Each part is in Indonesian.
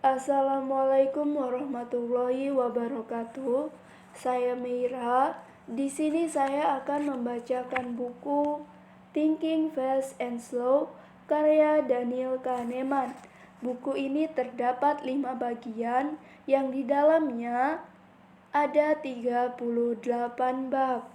Assalamualaikum warahmatullahi wabarakatuh. Saya Meira. Di sini saya akan membacakan buku Thinking Fast and Slow karya Daniel Kahneman. Buku ini terdapat 5 bagian yang di dalamnya ada 38 bab.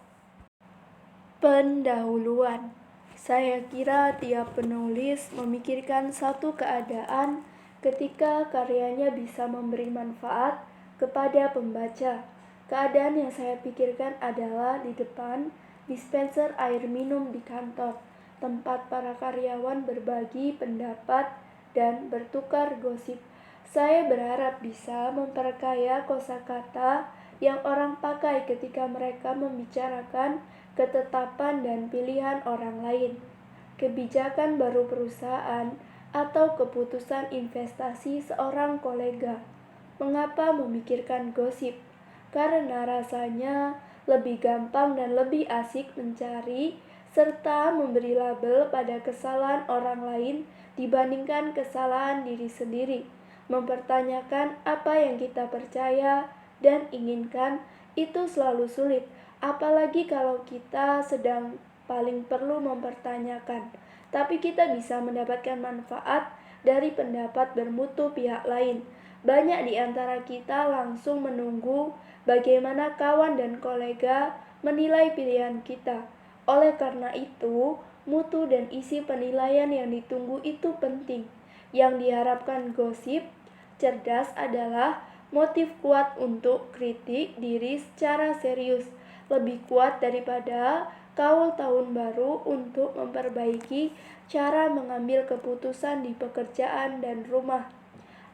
Pendahuluan. Saya kira tiap penulis memikirkan satu keadaan ketika karyanya bisa memberi manfaat kepada pembaca. Keadaan yang saya pikirkan adalah di depan dispenser air minum di kantor, tempat para karyawan berbagi pendapat dan bertukar gosip. Saya berharap bisa memperkaya kosakata yang orang pakai ketika mereka membicarakan ketetapan dan pilihan orang lain, kebijakan baru perusahaan, atau keputusan investasi seorang kolega. Mengapa memikirkan gosip? Karena rasanya lebih gampang dan lebih asik mencari serta memberi label pada kesalahan orang lain dibandingkan kesalahan diri sendiri. Mempertanyakan apa yang kita percaya dan inginkan itu selalu sulit, apalagi kalau kita sedang paling perlu mempertanyakan. Tapi kita bisa mendapatkan manfaat dari pendapat bermutu pihak lain. Banyak di antara kita langsung menunggu bagaimana kawan dan kolega menilai pilihan kita. Oleh karena itu, mutu dan isi penilaian yang ditunggu itu penting. Yang diharapkan gosip cerdas adalah motif kuat untuk kritik diri secara serius, lebih kuat daripada kaul tahun baru untuk memperbaiki cara mengambil keputusan di pekerjaan dan rumah.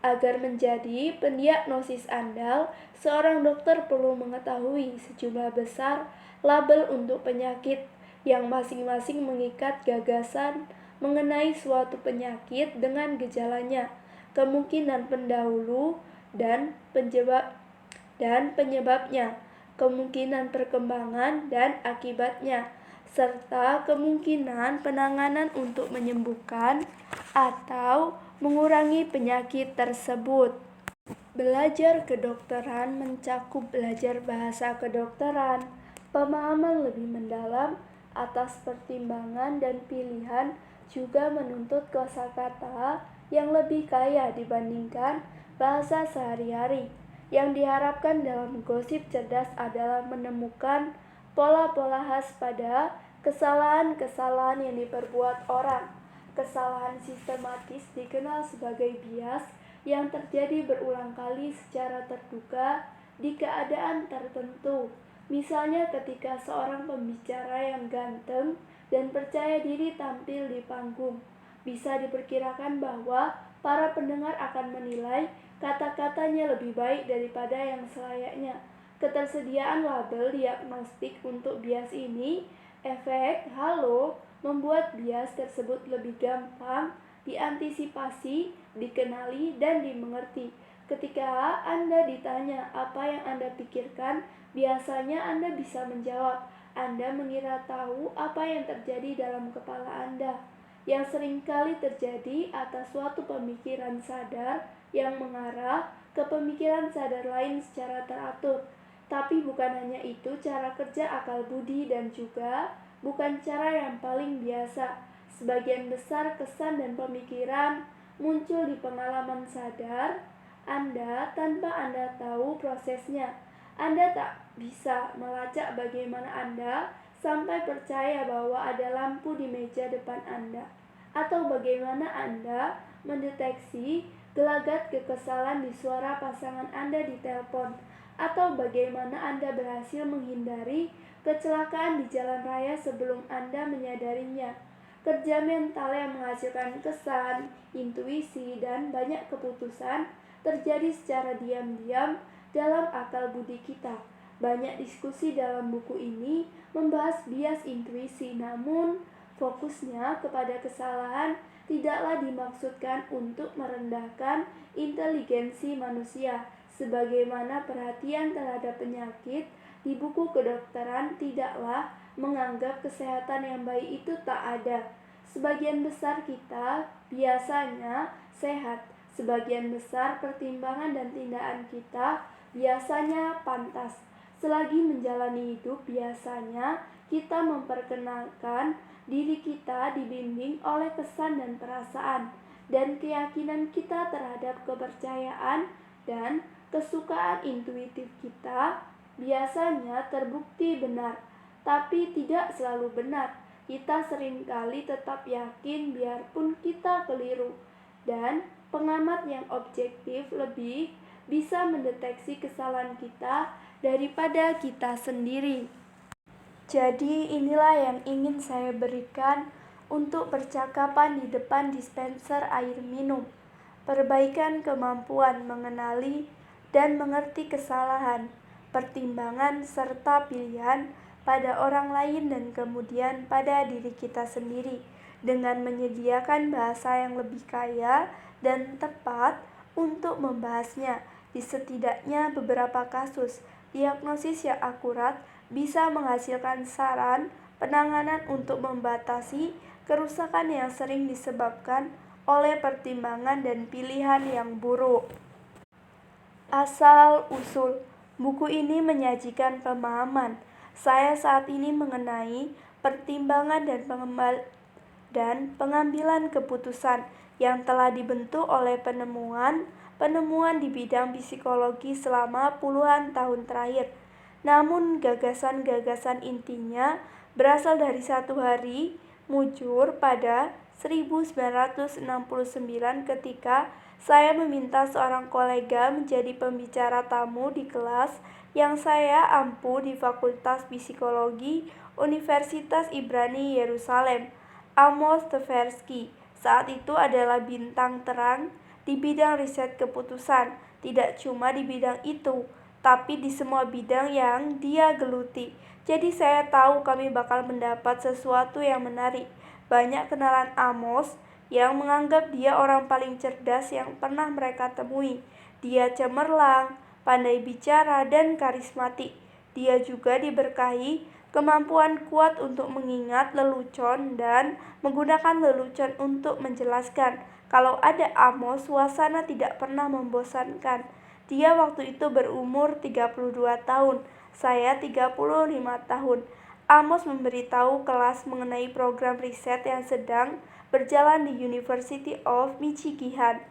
Agar menjadi pendiagnosis andal, seorang dokter perlu mengetahui sejumlah besar label untuk penyakit yang masing-masing mengikat gagasan mengenai suatu penyakit dengan gejalanya, kemungkinan pendahulu dan penyebabnya, kemungkinan perkembangan dan akibatnya, serta kemungkinan penanganan untuk menyembuhkan atau mengurangi penyakit tersebut. Belajar kedokteran mencakup belajar bahasa kedokteran, pemahaman lebih mendalam atas pertimbangan dan pilihan, juga menuntut kosakata yang lebih kaya dibandingkan bahasa sehari-hari. Yang diharapkan dalam gosip cerdas adalah menemukan pola-pola khas pada kesalahan-kesalahan yang diperbuat orang. Kesalahan sistematis dikenal sebagai bias yang terjadi berulang kali secara terduga di keadaan tertentu. Misalnya ketika seorang pembicara yang ganteng dan percaya diri tampil di panggung, bisa diperkirakan bahwa para pendengar akan menilai kata-katanya lebih baik daripada yang selayaknya. Ketersediaan label diagnostik untuk bias ini, efek halo, membuat bias tersebut lebih gampang diantisipasi, dikenali, dan dimengerti. Ketika Anda ditanya apa yang Anda pikirkan, biasanya Anda bisa menjawab. Anda mengira tahu apa yang terjadi dalam kepala Anda, yang seringkali terjadi atas suatu pemikiran sadar yang mengarah ke pemikiran sadar lain secara teratur. Tapi bukan hanya itu cara kerja akal budi, dan juga bukan cara yang paling biasa. Sebagian besar kesan dan pemikiran muncul di pengalaman sadar Anda tanpa Anda tahu prosesnya. Anda tak bisa melacak bagaimana Anda sampai percaya bahwa ada lampu di meja depan Anda, atau bagaimana Anda mendeteksi gelagat kekesalan di suara pasangan Anda di telepon, atau bagaimana Anda berhasil menghindari kecelakaan di jalan raya sebelum Anda menyadarinya. Kerja mental yang menghasilkan kesan, intuisi, dan banyak keputusan terjadi secara diam-diam dalam akal budi kita. Banyak diskusi dalam buku ini membahas bias intuisi, namun fokusnya kepada kesalahan tidaklah dimaksudkan untuk merendahkan inteligensi manusia. Sebagaimana perhatian terhadap penyakit di buku kedokteran tidaklah menganggap kesehatan yang baik itu tak ada. Sebagian besar kita biasanya sehat, Sebagian besar pertimbangan dan tindakan kita biasanya pantas. Selagi menjalani hidup, biasanya kita memperkenalkan diri kita dibimbing oleh pesan dan perasaan, dan keyakinan kita terhadap kepercayaan dan kesukaan intuitif kita biasanya terbukti benar, tapi tidak selalu benar. Kita seringkali tetap yakin biarpun kita keliru, dan pengamat yang objektif lebih bisa mendeteksi kesalahan kita daripada kita sendiri. Jadi inilah yang ingin saya berikan untuk percakapan di depan dispenser air minum. Perbaikan kemampuan mengenali dan mengerti kesalahan, pertimbangan serta pilihan pada orang lain dan kemudian pada diri kita sendiri dengan menyediakan bahasa yang lebih kaya dan tepat untuk membahasnya. Di setidaknya beberapa kasus, diagnosis yang akurat bisa menghasilkan saran penanganan untuk membatasi kerusakan yang sering disebabkan oleh pertimbangan dan pilihan yang buruk. Asal-usul buku ini menyajikan pemahaman saya saat ini mengenai pertimbangan dan pengambilan keputusan yang telah dibentuk oleh penemuan di bidang psikologi selama puluhan tahun terakhir. Namun gagasan-gagasan intinya berasal dari satu hari mujur pada 1969 ketika saya meminta seorang kolega menjadi pembicara tamu di kelas yang saya ampu di Fakultas Psikologi Universitas Ibrani Yerusalem. Amos Tversky saat itu adalah bintang terang di bidang riset keputusan, tidak cuma di bidang itu, tapi di semua bidang yang dia geluti. Jadi saya tahu kami bakal mendapat sesuatu yang menarik. Banyak kenalan Amos yang menganggap dia orang paling cerdas yang pernah mereka temui. Dia cemerlang, pandai bicara, dan karismatik. Dia juga diberkahi kemampuan kuat untuk mengingat lelucon dan menggunakan lelucon untuk menjelaskan. Kalau ada Amos, suasana tidak pernah membosankan. Dia waktu itu berumur 32 tahun, saya 35 tahun. Amos memberitahu kelas mengenai program riset yang sedang berjalan di University of Michigan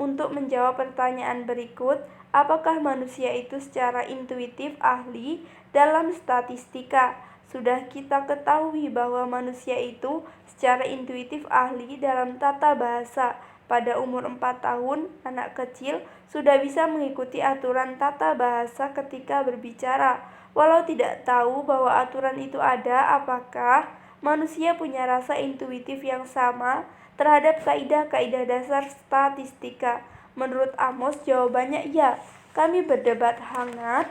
untuk menjawab pertanyaan berikut, apakah manusia itu secara intuitif ahli dalam statistika? Sudah kita ketahui bahwa manusia itu secara intuitif ahli dalam tata bahasa. Pada umur 4 tahun, anak kecil sudah bisa mengikuti aturan tata bahasa ketika berbicara. Walau tidak tahu bahwa aturan itu ada, apakah manusia punya rasa intuitif yang sama terhadap kaidah-kaidah dasar statistika? Menurut Amos, jawabannya iya. Kami berdebat hangat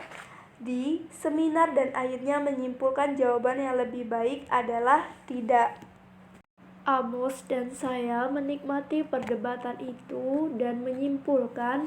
di seminar dan akhirnya menyimpulkan jawaban yang lebih baik adalah tidak. Amos dan saya menikmati perdebatan itu dan menyimpulkan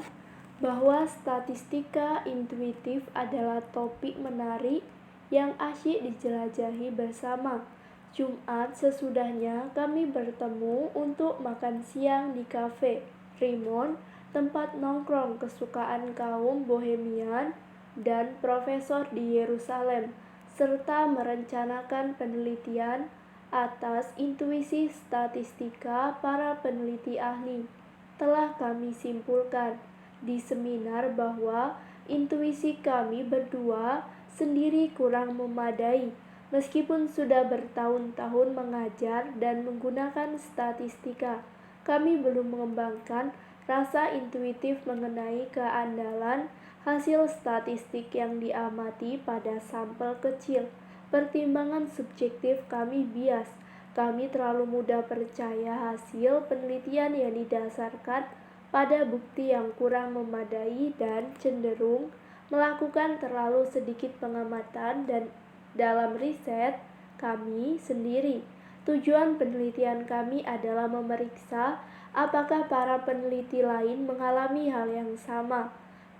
bahwa statistika intuitif adalah topik menarik yang asyik dijelajahi bersama. Jumat sesudahnya kami bertemu untuk makan siang di kafe Rimon, tempat nongkrong kesukaan kaum Bohemian dan profesor di Yerusalem, serta merencanakan penelitian atas intuisi statistika para peneliti ahli. Telah kami simpulkan di seminar bahwa intuisi kami berdua sendiri kurang memadai. Meskipun sudah bertahun-tahun mengajar dan menggunakan statistika, kami belum mengembangkan rasa intuitif mengenai keandalan hasil statistik yang diamati pada sampel kecil. Pertimbangan subjektif kami bias. Kami terlalu mudah percaya hasil penelitian yang didasarkan pada bukti yang kurang memadai dan cenderung melakukan terlalu sedikit pengamatan dan dalam riset kami sendiri. Tujuan penelitian kami adalah memeriksa apakah para peneliti lain mengalami hal yang sama.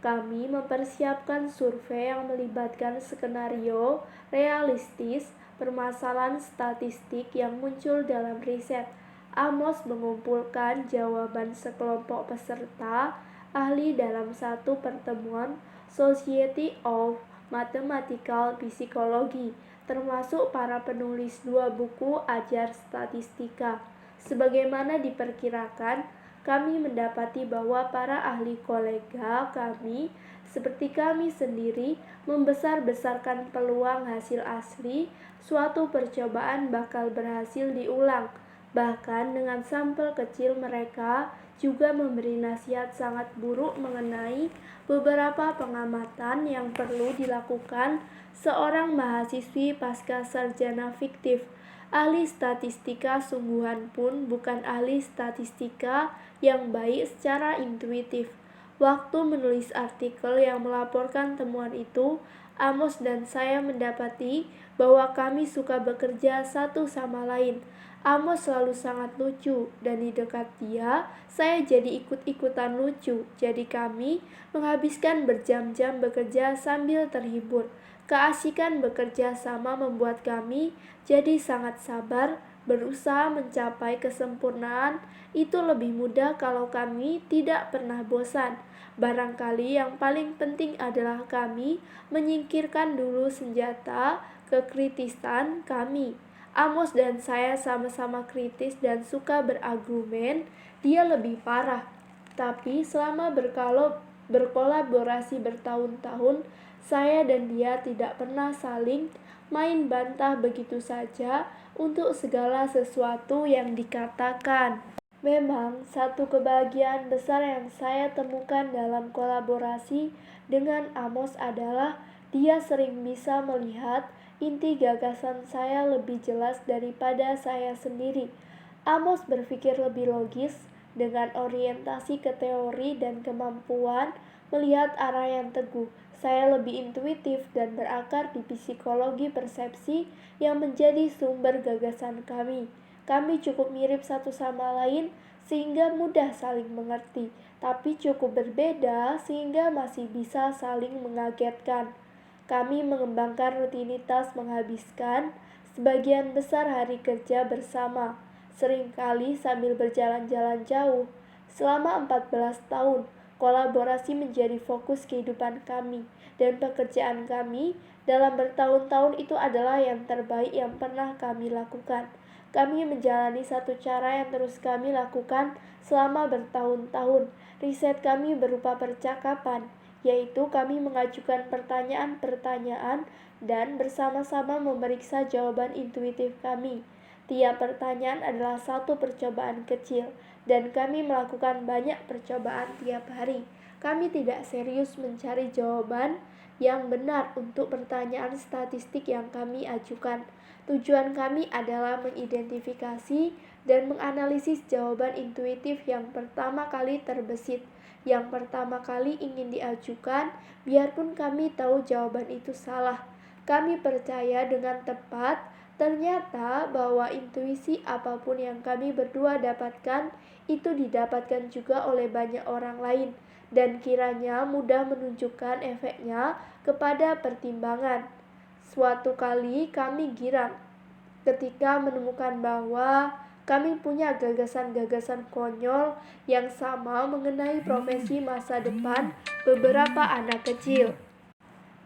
Kami mempersiapkan survei yang melibatkan skenario realistis permasalahan statistik yang muncul dalam riset. Amos mengumpulkan jawaban sekelompok peserta ahli dalam satu pertemuan Society of Mathematical Psychology, termasuk para penulis 2 buku ajar statistika. Sebagaimana diperkirakan, kami mendapati bahwa para ahli kolega kami, seperti kami sendiri, membesar-besarkan peluang hasil asli suatu percobaan bakal berhasil diulang. Bahkan dengan sampel kecil mereka juga memberi nasihat sangat buruk mengenai beberapa pengamatan yang perlu dilakukan seorang mahasiswi pasca sarjana fiktif. Ahli statistika sungguhan pun bukan ahli statistika yang baik secara intuitif. Waktu menulis artikel yang melaporkan temuan itu, Amos dan saya mendapati bahwa kami suka bekerja satu sama lain. Amos selalu sangat lucu, dan di dekat dia, saya jadi ikut-ikutan lucu. Jadi kami menghabiskan berjam-jam bekerja sambil terhibur. Keasikan bekerja sama membuat kami jadi sangat sabar, berusaha mencapai kesempurnaan. Itu lebih mudah kalau kami tidak pernah bosan. Barangkali yang paling penting adalah kami menyingkirkan dulu senjata kekritisan kami. Amos dan saya sama-sama kritis dan suka berargumen. Dia lebih parah. Tapi selama berkolaborasi bertahun-tahun, saya dan dia tidak pernah saling main bantah begitu saja untuk segala sesuatu yang dikatakan. Memang satu kebahagiaan besar yang saya temukan dalam kolaborasi dengan Amos adalah dia sering bisa melihat inti gagasan saya lebih jelas daripada saya sendiri. Amos berpikir lebih logis, dengan orientasi ke teori dan kemampuan melihat arah yang teguh. Saya lebih intuitif dan berakar di psikologi persepsi yang menjadi sumber gagasan kami. Kami cukup mirip satu sama lain sehingga mudah saling mengerti, tapi cukup berbeda sehingga masih bisa saling mengagetkan. Kami mengembangkan rutinitas menghabiskan sebagian besar hari kerja bersama, seringkali sambil berjalan-jalan jauh. Selama 14 tahun, kolaborasi menjadi fokus kehidupan kami, dan pekerjaan kami dalam bertahun-tahun itu adalah yang terbaik yang pernah kami lakukan. Kami menjalani satu cara yang terus kami lakukan selama bertahun-tahun. Riset kami berupa percakapan, yaitu kami mengajukan pertanyaan-pertanyaan dan bersama-sama memeriksa jawaban intuitif kami. Tiap pertanyaan adalah satu percobaan kecil, dan kami melakukan banyak percobaan tiap hari. Kami tidak serius mencari jawaban yang benar untuk pertanyaan statistik yang kami ajukan. Tujuan kami adalah mengidentifikasi dan menganalisis jawaban intuitif yang pertama kali terbesit, yang pertama kali ingin diajukan, biarpun kami tahu jawaban itu salah. Kami percaya dengan tepat, ternyata bahwa intuisi apapun yang kami berdua dapatkan, itu didapatkan juga oleh banyak orang lain, dan kiranya mudah menunjukkan efeknya kepada pertimbangan. Suatu kali kami girang ketika menemukan bahwa kami punya gagasan-gagasan konyol yang sama mengenai profesi masa depan beberapa anak kecil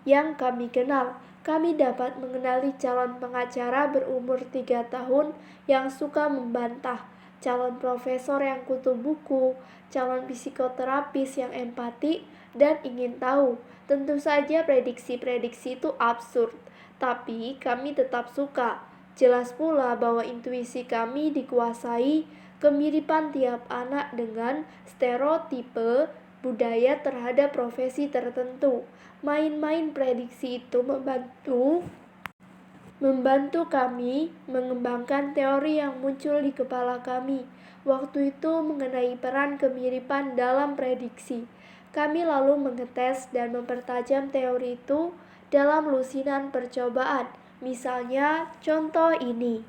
yang kami kenal. Kami dapat mengenali calon pengacara berumur 3 tahun yang suka membantah, calon profesor yang kutu buku, calon psikoterapis yang empatik dan ingin tahu. Tentu saja prediksi-prediksi itu absurd, tapi kami tetap suka. Jelas pula bahwa intuisi kami dikuasai kemiripan tiap anak dengan stereotipe budaya terhadap profesi tertentu. Main-main prediksi itu membantu kami mengembangkan teori yang muncul di kepala kami waktu itu mengenai peran kemiripan dalam prediksi. Kami lalu mengetes dan mempertajam teori itu dalam lusinan percobaan. Misalnya, contoh ini.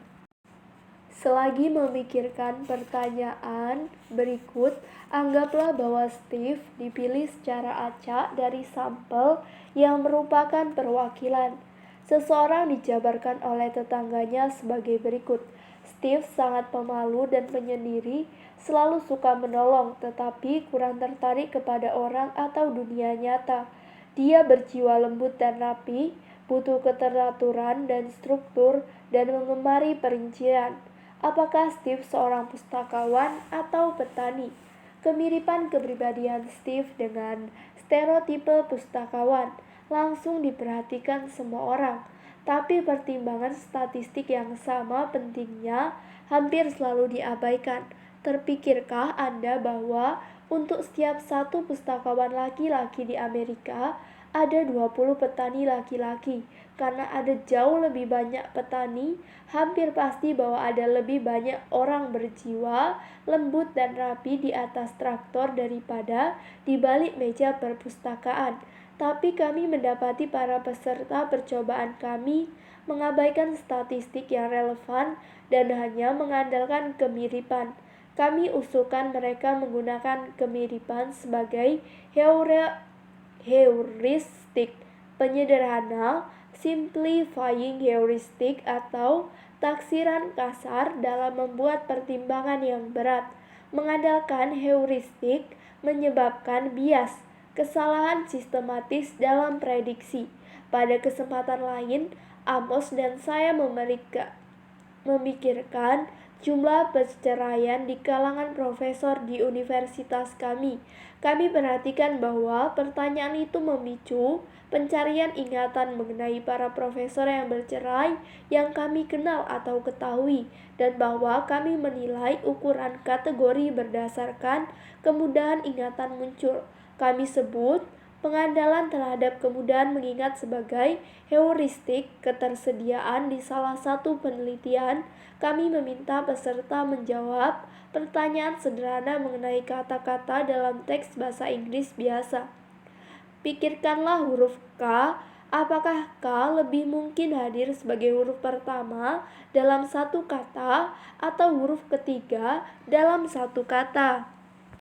Selagi memikirkan pertanyaan berikut, anggaplah bahwa Steve dipilih secara acak dari sampel yang merupakan perwakilan. Seseorang dijabarkan oleh tetangganya sebagai berikut. Steve sangat pemalu dan penyendiri, selalu suka menolong, tetapi kurang tertarik kepada orang atau dunia nyata. Dia berjiwa lembut dan rapi, butuh keteraturan dan struktur, dan mengemari perincian. Apakah Steve seorang pustakawan atau petani? Kemiripan kepribadian Steve dengan stereotipe pustakawan langsung diperhatikan semua orang. Tapi pertimbangan statistik yang sama pentingnya hampir selalu diabaikan. Terpikirkah Anda bahwa untuk setiap satu pustakawan laki-laki di Amerika, ada 20 petani laki-laki? Karena ada jauh lebih banyak petani, hampir pasti bahwa ada lebih banyak orang berjiwa lembut dan rapi di atas traktor daripada di balik meja perpustakaan. Tapi kami mendapati para peserta percobaan kami mengabaikan statistik yang relevan dan hanya mengandalkan kemiripan. Kami usulkan mereka menggunakan kemiripan sebagai heuristik penyederhana, simplifying heuristic, atau taksiran kasar dalam membuat pertimbangan yang berat. Mengandalkan heuristik menyebabkan bias, kesalahan sistematis dalam prediksi. Pada kesempatan lain, Amos dan saya memikirkan jumlah perceraian di kalangan profesor di universitas kami. Kami perhatikan bahwa pertanyaan itu memicu pencarian ingatan mengenai para profesor yang bercerai yang kami kenal atau ketahui, dan bahwa kami menilai ukuran kategori berdasarkan kemudahan ingatan muncul. Kami sebut pengandalan terhadap kemudahan mengingat sebagai heuristik ketersediaan. Di salah satu penelitian, kami meminta peserta menjawab pertanyaan sederhana mengenai kata-kata dalam teks bahasa Inggris biasa. Pikirkanlah huruf K. Apakah K lebih mungkin hadir sebagai huruf pertama dalam satu kata atau huruf ketiga dalam satu kata?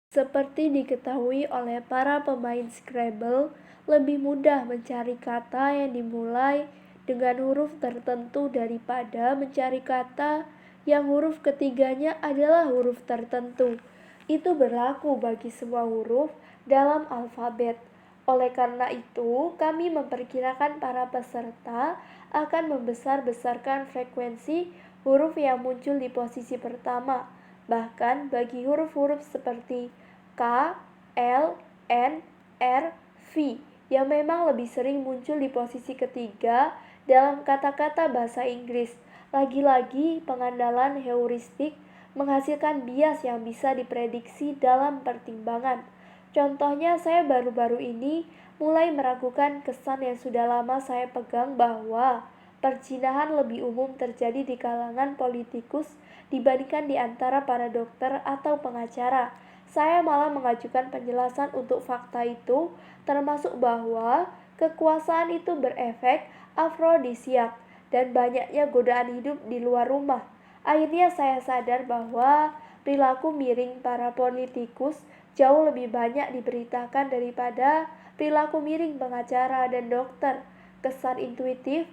Seperti diketahui oleh para pemain Scrabble, lebih mudah mencari kata yang dimulai dengan huruf tertentu daripada mencari kata yang huruf ketiganya adalah huruf tertentu. Itu berlaku bagi semua huruf dalam alfabet. Oleh karena itu, kami memperkirakan para peserta akan membesar-besarkan frekuensi huruf yang muncul di posisi pertama. Bahkan bagi huruf-huruf seperti K, L, N, R, V yang memang lebih sering muncul di posisi ketiga dalam kata-kata bahasa Inggris. Lagi-lagi pengandalan heuristik menghasilkan bias yang bisa diprediksi dalam pertimbangan. Contohnya, saya baru-baru ini mulai meragukan kesan yang sudah lama saya pegang bahwa perzinahan lebih umum terjadi di kalangan politikus dibandingkan di antara para dokter atau pengacara. Saya malah mengajukan penjelasan untuk fakta itu, termasuk bahwa kekuasaan itu berefek afrodisiak dan banyaknya godaan hidup di luar rumah. Akhirnya saya sadar bahwa perilaku miring para politikus jauh lebih banyak diberitakan daripada perilaku miring pengacara dan dokter. Kesan intuitif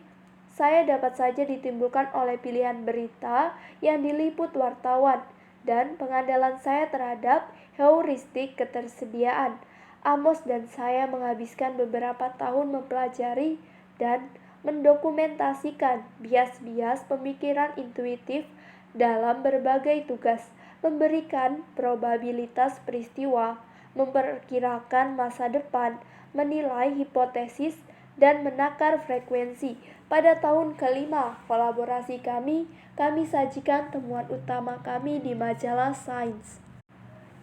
saya dapat saja ditimbulkan oleh pilihan berita yang diliput wartawan dan pengandalan saya terhadap heuristik ketersediaan. Amos dan saya menghabiskan beberapa tahun mempelajari dan mendokumentasikan bias-bias pemikiran intuitif dalam berbagai tugas, memberikan probabilitas peristiwa, memperkirakan masa depan, menilai hipotesis, dan menakar frekuensi. Pada tahun kelima kolaborasi kami sajikan temuan utama kami di majalah Science,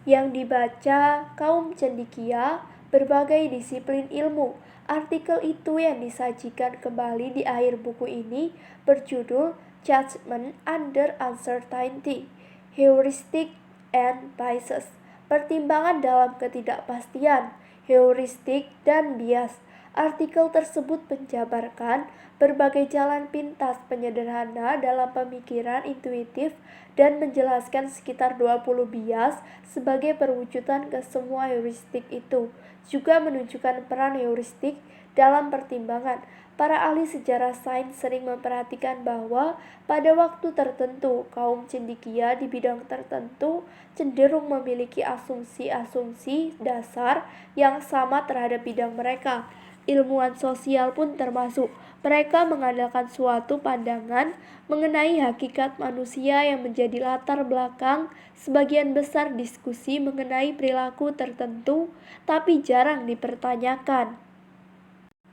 yang dibaca kaum cendekia berbagai disiplin ilmu. Artikel itu yang disajikan kembali di akhir buku ini berjudul Judgment Under Uncertainty, Heuristic and Biases. Pertimbangan dalam ketidakpastian, heuristik, dan bias. Artikel tersebut menjabarkan berbagai jalan pintas penyederhana dalam pemikiran intuitif dan menjelaskan sekitar 20 bias sebagai perwujudan ke semua heuristik itu. Juga menunjukkan peran heuristik dalam pertimbangan. Para ahli sejarah sains sering memperhatikan bahwa pada waktu tertentu, kaum cendekia di bidang tertentu cenderung memiliki asumsi-asumsi dasar yang sama terhadap bidang mereka. Ilmuwan sosial pun termasuk. Mereka mengandalkan suatu pandangan mengenai hakikat manusia yang menjadi latar belakang sebagian besar diskusi mengenai perilaku tertentu, tapi jarang dipertanyakan.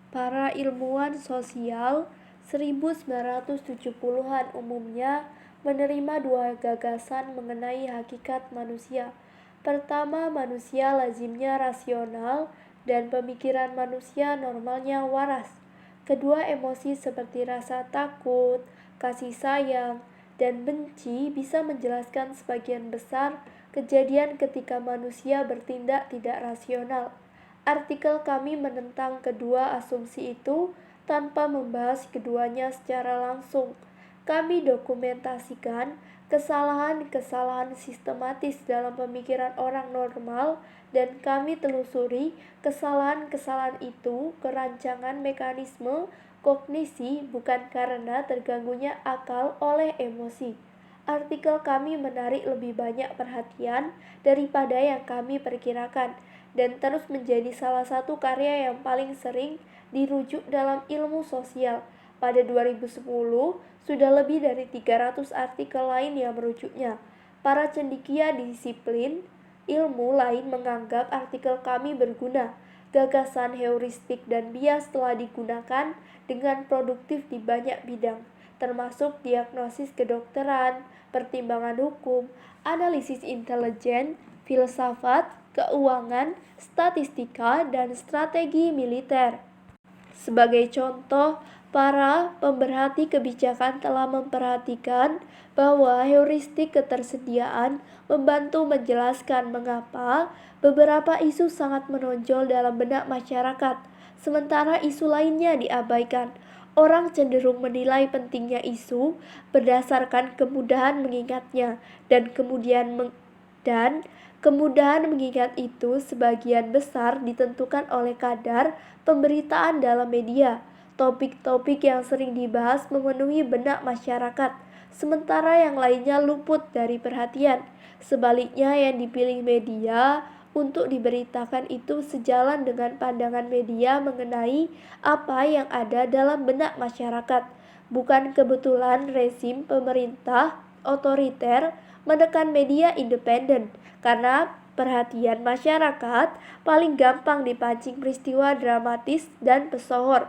Para ilmuwan sosial 1970-an umumnya menerima dua gagasan mengenai hakikat manusia. Pertama, manusia lazimnya rasional dan pemikiran manusia normalnya waras. Kedua, emosi seperti rasa takut, kasih sayang, dan benci bisa menjelaskan sebagian besar kejadian ketika manusia bertindak tidak rasional. Artikel kami menentang kedua asumsi itu tanpa membahas keduanya secara langsung. Kami dokumentasikan kesalahan-kesalahan sistematis dalam pemikiran orang normal dan kami telusuri kesalahan-kesalahan itu ke rancangan mekanisme kognisi bukan karena terganggunya akal oleh emosi. Artikel kami menarik lebih banyak perhatian daripada yang kami perkirakan dan terus menjadi salah satu karya yang paling sering dirujuk dalam ilmu sosial. Pada 2010, sudah lebih dari 300 artikel lain yang merujuknya. Para cendekia disiplin ilmu lain menganggap artikel kami berguna. Gagasan heuristik dan bias telah digunakan dengan produktif di banyak bidang, termasuk diagnosis kedokteran, pertimbangan hukum, analisis intelijen, filsafat, keuangan, statistika, dan strategi militer. Sebagai contoh, para pemerhati kebijakan telah memperhatikan bahwa heuristik ketersediaan membantu menjelaskan mengapa beberapa isu sangat menonjol dalam benak masyarakat, sementara isu lainnya diabaikan. Orang cenderung menilai pentingnya isu berdasarkan kemudahan mengingatnya dan kemudahan mengingat itu sebagian besar ditentukan oleh kadar pemberitaan dalam media. Topik-topik yang sering dibahas memenuhi benak masyarakat, sementara yang lainnya luput dari perhatian. Sebaliknya, yang dipilih media untuk diberitakan itu sejalan dengan pandangan media mengenai apa yang ada dalam benak masyarakat. Bukan kebetulan rezim pemerintah otoriter menekan media independen, karena perhatian masyarakat paling gampang dipancing peristiwa dramatis dan pesohor.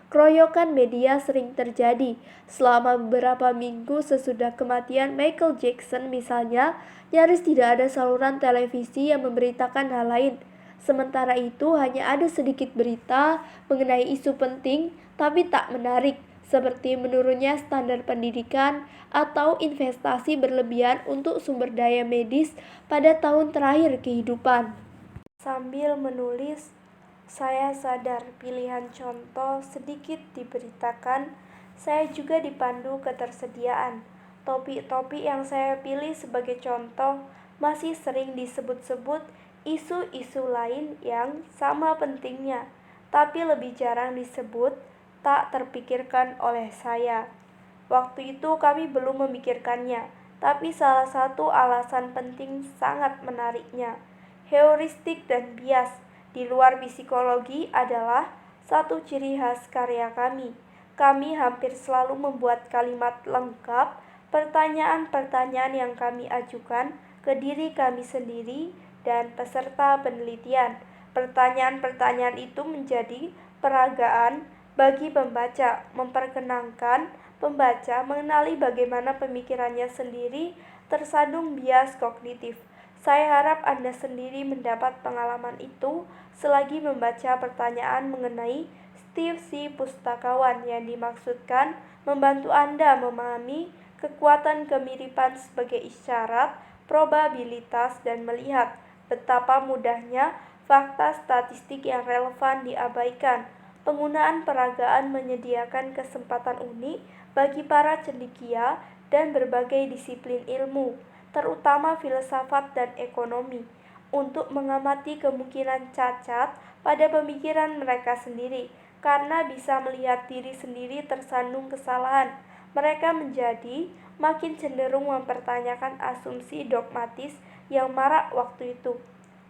Keroyokan media sering terjadi. Selama beberapa minggu sesudah kematian Michael Jackson misalnya, nyaris tidak ada saluran televisi yang memberitakan hal lain. Sementara itu hanya ada sedikit berita mengenai isu penting tapi tak menarik, seperti menurunnya standar pendidikan atau investasi berlebihan untuk sumber daya medis pada tahun terakhir kehidupan. Sambil menulis, saya sadar pilihan contoh sedikit diberitakan, saya juga dipandu ketersediaan. Topik-topik yang saya pilih sebagai contoh masih sering disebut-sebut isu-isu lain yang sama pentingnya, tapi lebih jarang disebut, tak terpikirkan oleh saya. Waktu itu kami belum memikirkannya, tapi salah satu alasan penting sangat menariknya. Heuristik dan bias di luar psikologi adalah satu ciri khas karya kami. Kami hampir selalu membuat kalimat lengkap pertanyaan-pertanyaan yang kami ajukan ke diri kami sendiri dan peserta penelitian. Pertanyaan-pertanyaan itu menjadi peragaan bagi pembaca, memperkenankan pembaca mengenali bagaimana pemikirannya sendiri tersandung bias kognitif. Saya harap Anda sendiri mendapat pengalaman itu selagi membaca pertanyaan mengenai Steve si pustakawan yang dimaksudkan membantu Anda memahami kekuatan kemiripan sebagai isyarat probabilitas dan melihat betapa mudahnya fakta statistik yang relevan diabaikan. Penggunaan peragaan menyediakan kesempatan unik bagi para cendekia dan berbagai disiplin ilmu, terutama filsafat dan ekonomi, untuk mengamati kemungkinan cacat pada pemikiran mereka sendiri, karena bisa melihat diri sendiri tersandung kesalahan. Mereka menjadi makin cenderung mempertanyakan asumsi dogmatis yang marak waktu itu,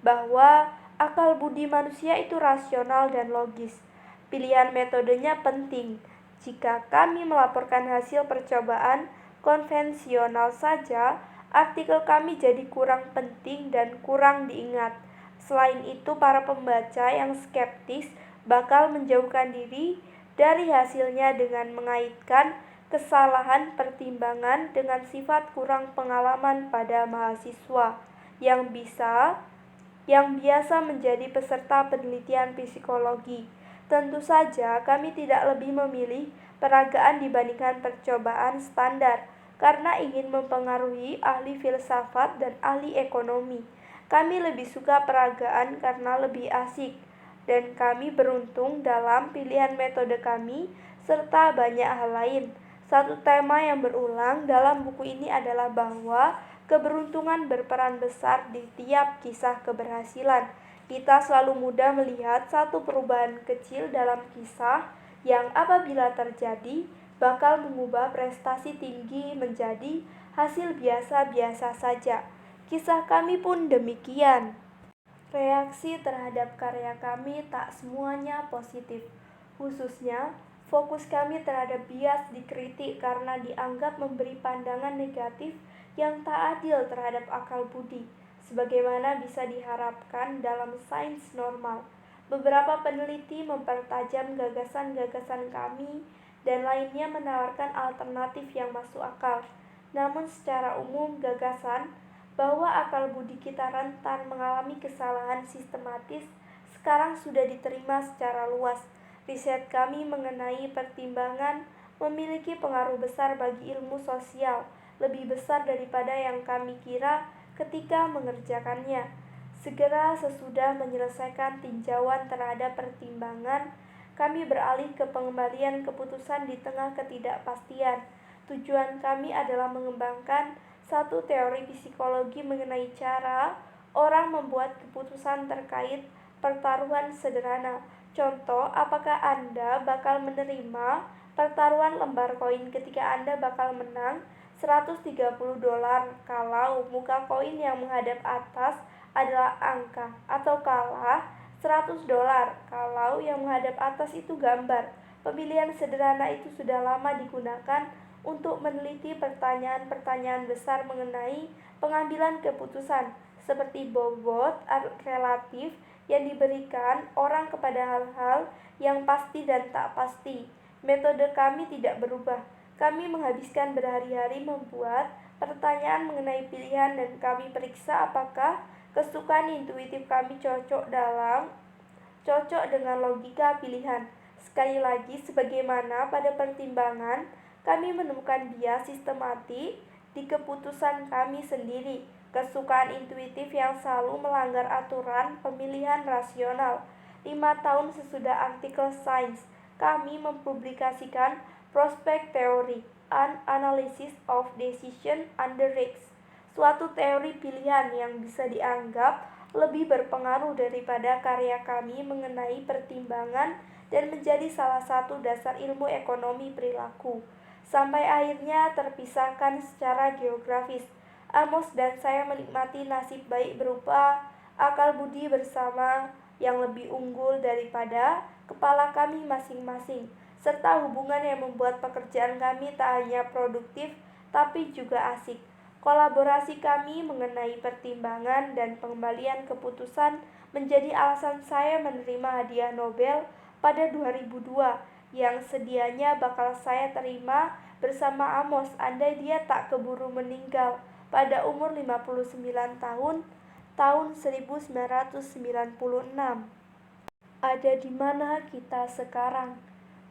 bahwa akal budi manusia itu rasional dan logis. Pilihan metodenya penting. Jika kami melaporkan hasil percobaan konvensional saja, artikel kami jadi kurang penting dan kurang diingat. Selain itu, para pembaca yang skeptis bakal menjauhkan diri dari hasilnya dengan mengaitkan kesalahan pertimbangan dengan sifat kurang pengalaman pada mahasiswa yang biasa menjadi peserta penelitian psikologi. Tentu saja kami tidak lebih memilih peragaan dibandingkan percobaan standar karena ingin mempengaruhi ahli filsafat dan ahli ekonomi. Kami lebih suka peragaan karena lebih asik, dan kami beruntung dalam pilihan metode kami serta banyak hal lain. Satu tema yang berulang dalam buku ini adalah bahwa keberuntungan berperan besar di tiap kisah keberhasilan. Kita selalu mudah melihat satu perubahan kecil dalam kisah yang apabila terjadi bakal mengubah prestasi tinggi menjadi hasil biasa-biasa saja. Kisah kami pun demikian. Reaksi terhadap karya kami tak semuanya positif. Khususnya, fokus kami terhadap bias dikritik karena dianggap memberi pandangan negatif yang tak adil terhadap akal budi, sebagaimana bisa diharapkan dalam sains normal. Beberapa peneliti mempertajam gagasan-gagasan kami dan lainnya menawarkan alternatif yang masuk akal. Namun secara umum gagasan bahwa akal budi kita rentan mengalami kesalahan sistematis sekarang sudah diterima secara luas. Riset kami mengenai pertimbangan memiliki pengaruh besar bagi ilmu sosial, lebih besar daripada yang kami kira ketika mengerjakannya. Segera sesudah menyelesaikan tinjauan terhadap pertimbangan, kami beralih ke pengembalian keputusan di tengah ketidakpastian. Tujuan kami adalah mengembangkan satu teori psikologi mengenai cara orang membuat keputusan terkait pertaruhan sederhana. Contoh, apakah Anda bakal menerima pertaruhan lembar koin ketika Anda bakal menang $130 kalau muka koin yang menghadap atas adalah angka, atau kalah $100 kalau yang menghadap atas itu gambar. Pemilihan sederhana itu sudah lama digunakan untuk meneliti pertanyaan-pertanyaan besar mengenai pengambilan keputusan, seperti bobot relatif yang diberikan orang kepada hal-hal yang pasti dan tak pasti. Metode kami tidak berubah. Kami menghabiskan berhari-hari membuat pertanyaan mengenai pilihan dan kami periksa apakah kesukaan intuitif kami cocok dengan logika pilihan. Sekali lagi, sebagaimana pada pertimbangan, kami menemukan bias sistematik di keputusan kami sendiri, kesukaan intuitif yang selalu melanggar aturan pemilihan rasional. 5 tahun sesudah artikel Science, kami mempublikasikan Prospect Theory, an Analysis of Decision Under Risk, suatu teori pilihan yang bisa dianggap lebih berpengaruh daripada karya kami mengenai pertimbangan dan menjadi salah satu dasar ilmu ekonomi perilaku. Sampai akhirnya terpisahkan secara geografis, Amos dan saya menikmati nasib baik berupa akal budi bersama yang lebih unggul daripada kepala kami masing-masing, serta hubungan yang membuat pekerjaan kami tak hanya produktif tapi juga asik. Kolaborasi kami mengenai pertimbangan dan pengembalian keputusan menjadi alasan saya menerima hadiah Nobel pada 2002 yang sedianya bakal saya terima bersama Amos andai dia tak keburu meninggal pada umur 59 tahun 1996. Ada di mana kita sekarang?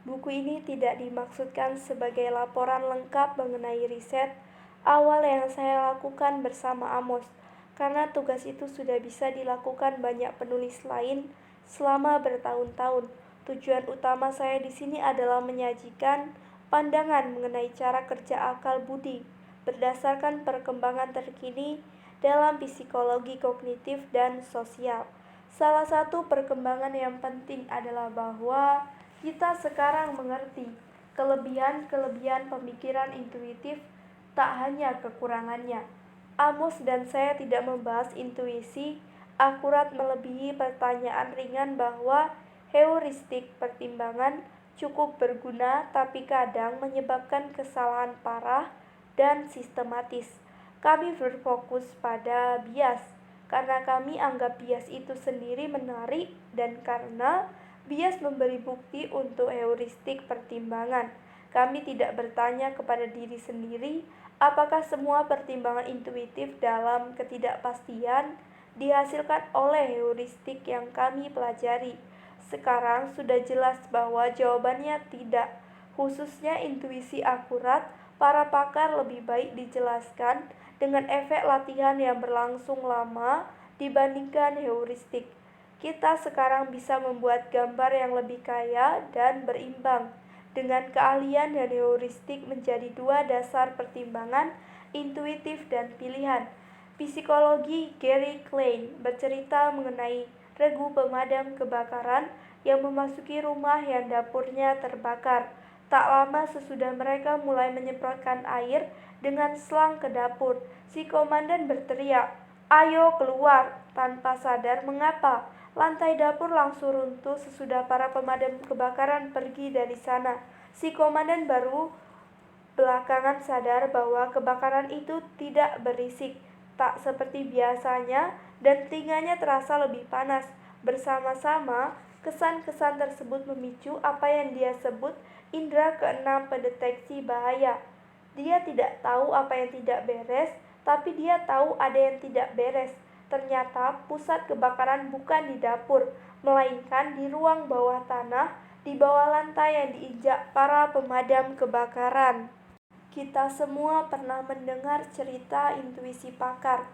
Buku ini tidak dimaksudkan sebagai laporan lengkap mengenai riset awal yang saya lakukan bersama Amos, karena tugas itu sudah bisa dilakukan banyak penulis lain selama bertahun-tahun. Tujuan utama saya di sini adalah menyajikan pandangan mengenai cara kerja akal budi berdasarkan perkembangan terkini dalam psikologi kognitif dan sosial. Salah satu perkembangan yang penting adalah bahwa kita sekarang mengerti kelebihan-kelebihan pemikiran intuitif, tak hanya kekurangannya. Amos dan saya tidak membahas intuisi akurat melebihi pertanyaan ringan bahwa heuristik pertimbangan cukup berguna tapi kadang menyebabkan kesalahan parah dan sistematis. Kami berfokus pada bias karena kami anggap bias itu sendiri menarik dan karena bias memberi bukti untuk heuristik pertimbangan. Kami tidak bertanya kepada diri sendiri apakah semua pertimbangan intuitif dalam ketidakpastian dihasilkan oleh heuristik yang kami pelajari. Sekarang sudah jelas bahwa jawabannya tidak. Khususnya intuisi akurat, para pakar lebih baik dijelaskan dengan efek latihan yang berlangsung lama dibandingkan heuristik. Kita sekarang bisa membuat gambar yang lebih kaya dan berimbang dengan keahlian dan heuristik menjadi dua dasar pertimbangan intuitif dan pilihan. Psikologi Gary Klein bercerita mengenai regu pemadam kebakaran yang memasuki rumah yang dapurnya terbakar. Tak lama sesudah mereka mulai menyemprotkan air dengan selang ke dapur, si komandan berteriak, "Ayo keluar!" Tanpa sadar mengapa, lantai dapur langsung runtuh sesudah para pemadam kebakaran pergi dari sana. Si komandan baru belakangan sadar bahwa kebakaran itu tidak berisik, tak seperti biasanya, dan telinganya terasa lebih panas. Bersama-sama, kesan-kesan tersebut memicu apa yang dia sebut indera keenam pendeteksi bahaya. Dia tidak tahu apa yang tidak beres, tapi dia tahu ada yang tidak beres. Ternyata pusat kebakaran bukan di dapur, melainkan di ruang bawah tanah, di bawah lantai yang diinjak para pemadam kebakaran. Kita semua pernah mendengar cerita intuisi pakar,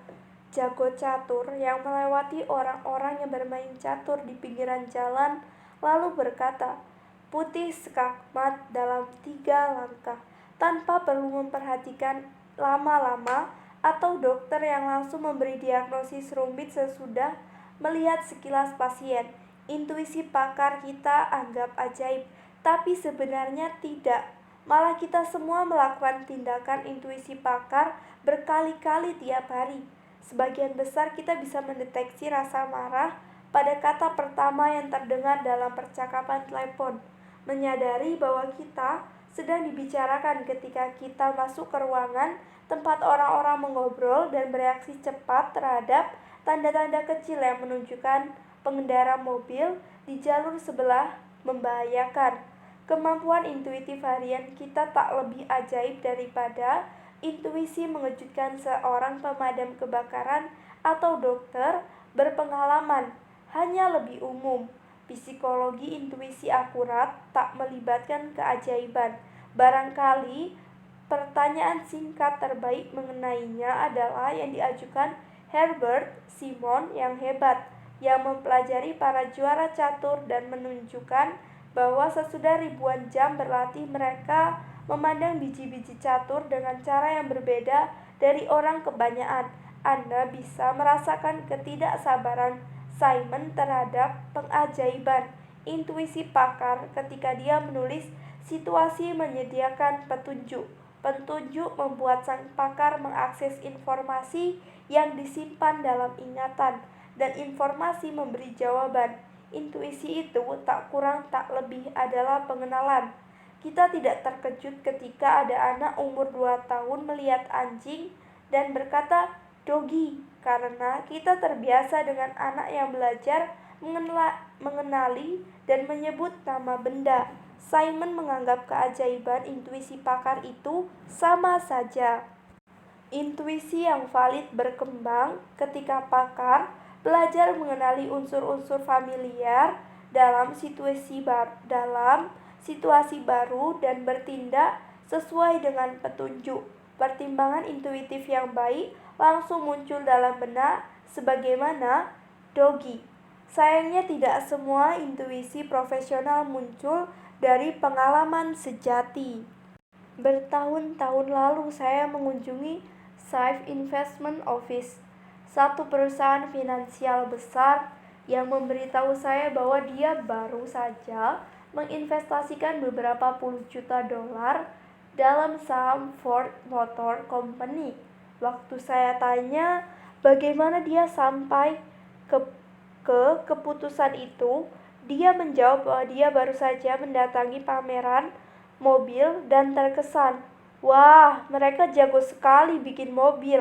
jago catur yang melewati orang-orang yang bermain catur di pinggiran jalan, lalu berkata, "Putih skakmat dalam 3 langkah," tanpa perlu memperhatikan lama-lama, atau dokter yang langsung memberi diagnosis rumit sesudah melihat sekilas pasien. Intuisi pakar kita anggap ajaib, tapi sebenarnya tidak. Malah kita semua melakukan tindakan intuisi pakar berkali-kali tiap hari. Sebagian besar kita bisa mendeteksi rasa marah pada kata pertama yang terdengar dalam percakapan telepon, menyadari bahwa kita sedang dibicarakan ketika kita masuk ke ruangan tempat orang-orang mengobrol dan bereaksi cepat terhadap tanda-tanda kecil yang menunjukkan pengendara mobil di jalur sebelah membahayakan. Kemampuan intuitif harian kita tak lebih ajaib daripada intuisi mengejutkan seorang pemadam kebakaran atau dokter berpengalaman, hanya lebih umum. Psikologi intuisi akurat tak melibatkan keajaiban. Barangkali pertanyaan singkat terbaik mengenainya adalah yang diajukan Herbert Simon yang hebat, yang mempelajari para juara catur dan menunjukkan bahwa sesudah ribuan jam berlatih mereka memandang biji-biji catur dengan cara yang berbeda dari orang kebanyakan. Anda bisa merasakan ketidaksabaran Simon terhadap pengajaiban intuisi pakar ketika dia menulis situasi menyediakan petunjuk. Petunjuk membuat sang pakar mengakses informasi yang disimpan dalam ingatan, dan informasi memberi jawaban. Intuisi itu tak kurang tak lebih adalah pengenalan. Kita tidak terkejut ketika ada anak umur 2 tahun melihat anjing dan berkata, "Doggy," karena kita terbiasa dengan anak yang belajar mengenali dan menyebut nama benda. Simon menganggap keajaiban intuisi pakar itu sama saja. Intuisi yang valid berkembang ketika pakar belajar mengenali unsur-unsur familiar dalam situasi baru dan bertindak sesuai dengan petunjuk. Pertimbangan intuitif yang baik langsung muncul dalam benak sebagaimana Doggy. Sayangnya tidak semua intuisi profesional muncul dari pengalaman sejati. Bertahun-tahun lalu saya mengunjungi Safe Investment Office, satu perusahaan finansial besar yang memberitahu saya bahwa dia baru saja menginvestasikan beberapa puluh juta dolar dalam saham Ford Motor Company. Waktu saya tanya bagaimana dia sampai ke keputusan itu, dia menjawab bahwa dia baru saja mendatangi pameran mobil dan terkesan, "Wah, mereka jago sekali bikin mobil,"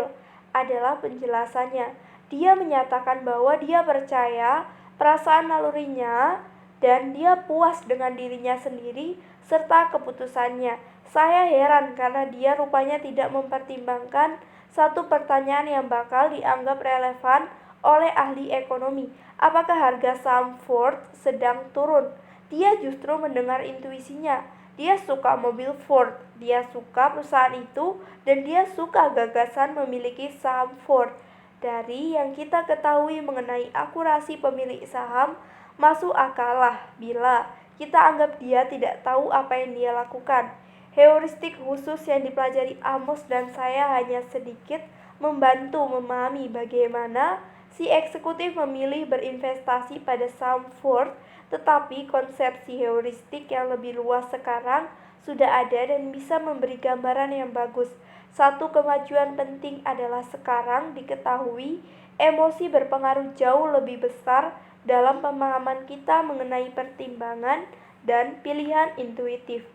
adalah penjelasannya. Dia menyatakan bahwa dia percaya perasaan nalurinya dan dia puas dengan dirinya sendiri serta keputusannya. Saya heran karena dia rupanya tidak mempertimbangkan satu pertanyaan yang bakal dianggap relevan oleh ahli ekonomi. Apakah harga saham Ford sedang turun? Dia justru mendengar intuisinya. Dia suka mobil Ford, dia suka perusahaan itu, dan dia suka gagasan memiliki saham Ford. Dari yang kita ketahui mengenai akurasi pemilik saham, masuk akal lah bila kita anggap dia tidak tahu apa yang dia lakukan. Heuristik khusus yang dipelajari Amos dan saya hanya sedikit membantu memahami bagaimana si eksekutif memilih berinvestasi pada saham Ford, tetapi konsepsi heuristik yang lebih luas sekarang sudah ada dan bisa memberi gambaran yang bagus. Satu kemajuan penting adalah sekarang diketahui emosi berpengaruh jauh lebih besar dalam pemahaman kita mengenai pertimbangan dan pilihan intuitif.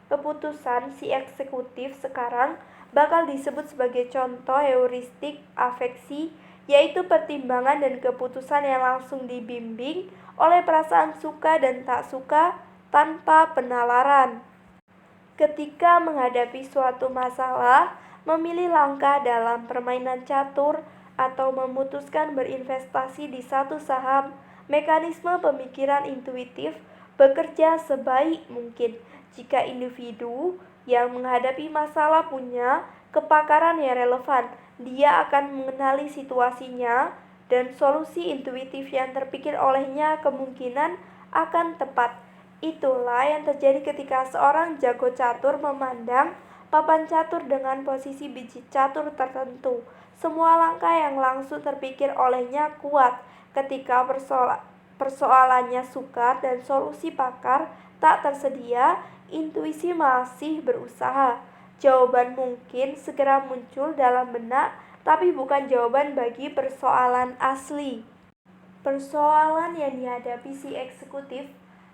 Keputusan si eksekutif sekarang bakal disebut sebagai contoh heuristik afeksi, yaitu pertimbangan dan keputusan yang langsung dibimbing oleh perasaan suka dan tak suka tanpa penalaran. Ketika menghadapi suatu masalah, memilih langkah dalam permainan catur, atau memutuskan berinvestasi di satu saham, mekanisme pemikiran intuitif bekerja sebaik mungkin. Jika individu yang menghadapi masalah punya kepakaran yang relevan, dia akan mengenali situasinya dan solusi intuitif yang terpikir olehnya kemungkinan akan tepat. Itulah yang terjadi ketika seorang jago catur memandang papan catur dengan posisi biji catur tertentu. Semua langkah yang langsung terpikir olehnya kuat. Ketika persoalannya sukar dan solusi pakar tak tersedia, intuisi masih berusaha. Jawaban mungkin segera muncul dalam benak, tapi bukan jawaban bagi persoalan asli. Persoalan yang dihadapi si eksekutif,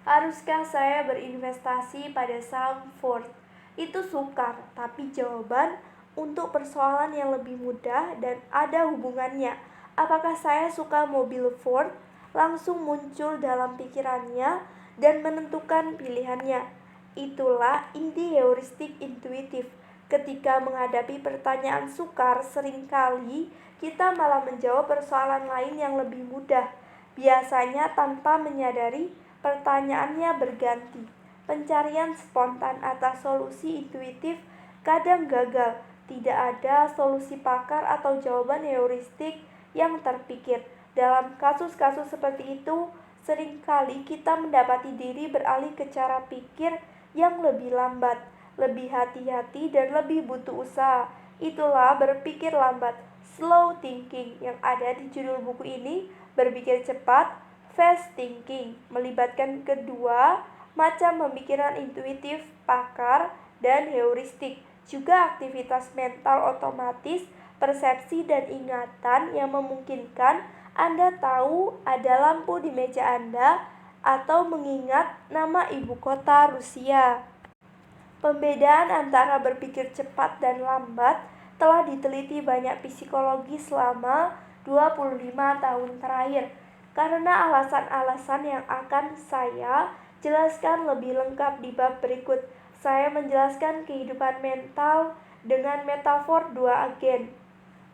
haruskah saya berinvestasi pada saham Ford? Itu sukar, tapi jawaban untuk persoalan yang lebih mudah dan ada hubungannya. Apakah saya suka mobil Ford? Langsung muncul dalam pikirannya dan menentukan pilihannya. Itulah inti heuristik intuitif. Ketika menghadapi pertanyaan sukar, seringkali kita malah menjawab persoalan lain yang lebih mudah. Biasanya tanpa menyadari pertanyaannya berganti. Pencarian spontan atas solusi intuitif kadang gagal. Tidak ada solusi pakar atau jawaban heuristik yang terpikir. Dalam kasus-kasus seperti itu, seringkali kita mendapati diri beralih ke cara pikir yang lebih lambat, lebih hati-hati, dan lebih butuh usaha. Itulah berpikir lambat, slow thinking, yang ada di judul buku ini. Berpikir cepat, fast thinking, melibatkan kedua macam pemikiran intuitif, pakar, dan heuristik. Juga aktivitas mental otomatis, persepsi, dan ingatan yang memungkinkan Anda tahu ada lampu di meja Anda atau mengingat nama ibu kota Rusia. Pembedaan antara berpikir cepat dan lambat telah diteliti banyak psikologi selama 25 tahun terakhir. Karena alasan-alasan yang akan saya jelaskan lebih lengkap di bab berikut, saya menjelaskan kehidupan mental dengan metafor dua agen,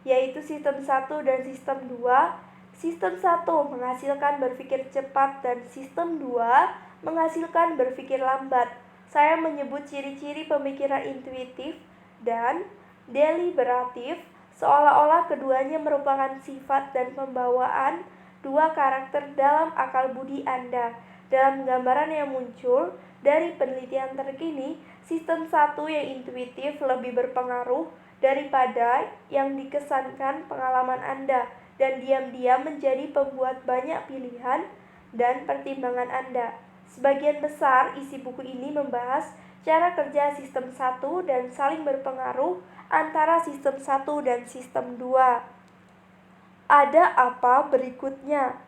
yaitu sistem 1 dan sistem 2. Sistem 1 menghasilkan berpikir cepat dan sistem 2 menghasilkan berpikir lambat. Saya menyebut ciri-ciri pemikiran intuitif dan deliberatif seolah-olah keduanya merupakan sifat dan pembawaan dua karakter dalam akal budi Anda. Dalam gambaran yang muncul dari penelitian terkini, sistem 1 yang intuitif lebih berpengaruh daripada yang dikesankan pengalaman Anda dan diam-diam menjadi pembuat banyak pilihan dan pertimbangan Anda. Sebagian besar isi buku ini membahas cara kerja sistem 1 dan saling berpengaruh antara sistem 1 dan sistem 2. Ada apa berikutnya?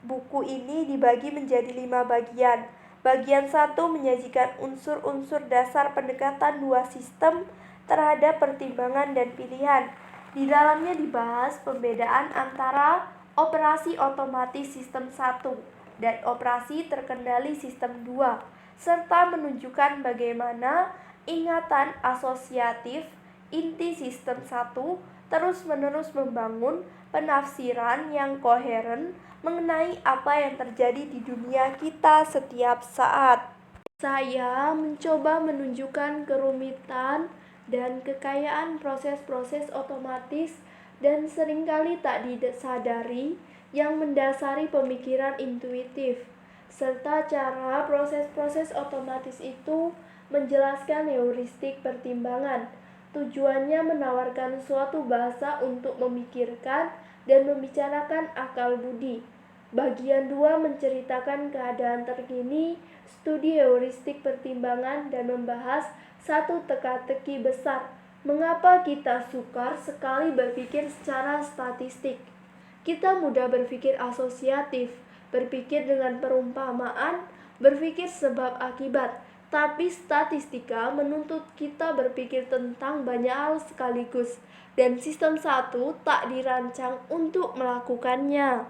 Buku ini dibagi menjadi 5 bagian. Bagian 1 menyajikan unsur-unsur dasar pendekatan dua sistem terhadap pertimbangan dan pilihan. Di dalamnya dibahas pembedaan antara operasi otomatis sistem 1 dan operasi terkendali sistem 2, serta menunjukkan bagaimana ingatan asosiatif inti sistem 1 terus-menerus membangun penafsiran yang koheren mengenai apa yang terjadi di dunia kita setiap saat. Saya mencoba menunjukkan kerumitan dan kekayaan proses-proses otomatis dan seringkali tak disadari yang mendasari pemikiran intuitif, serta cara proses-proses otomatis itu menjelaskan heuristik pertimbangan. Tujuannya menawarkan suatu bahasa untuk memikirkan dan membicarakan akal budi. Bagian 2 menceritakan keadaan terkini, studi heuristik pertimbangan dan membahas satu teka-teki besar. Mengapa kita sukar sekali berpikir secara statistik? Kita mudah berpikir asosiatif, berpikir dengan perumpamaan, berpikir sebab akibat. Tapi statistika menuntut kita berpikir tentang banyak hal sekaligus, dan sistem 1 tak dirancang untuk melakukannya.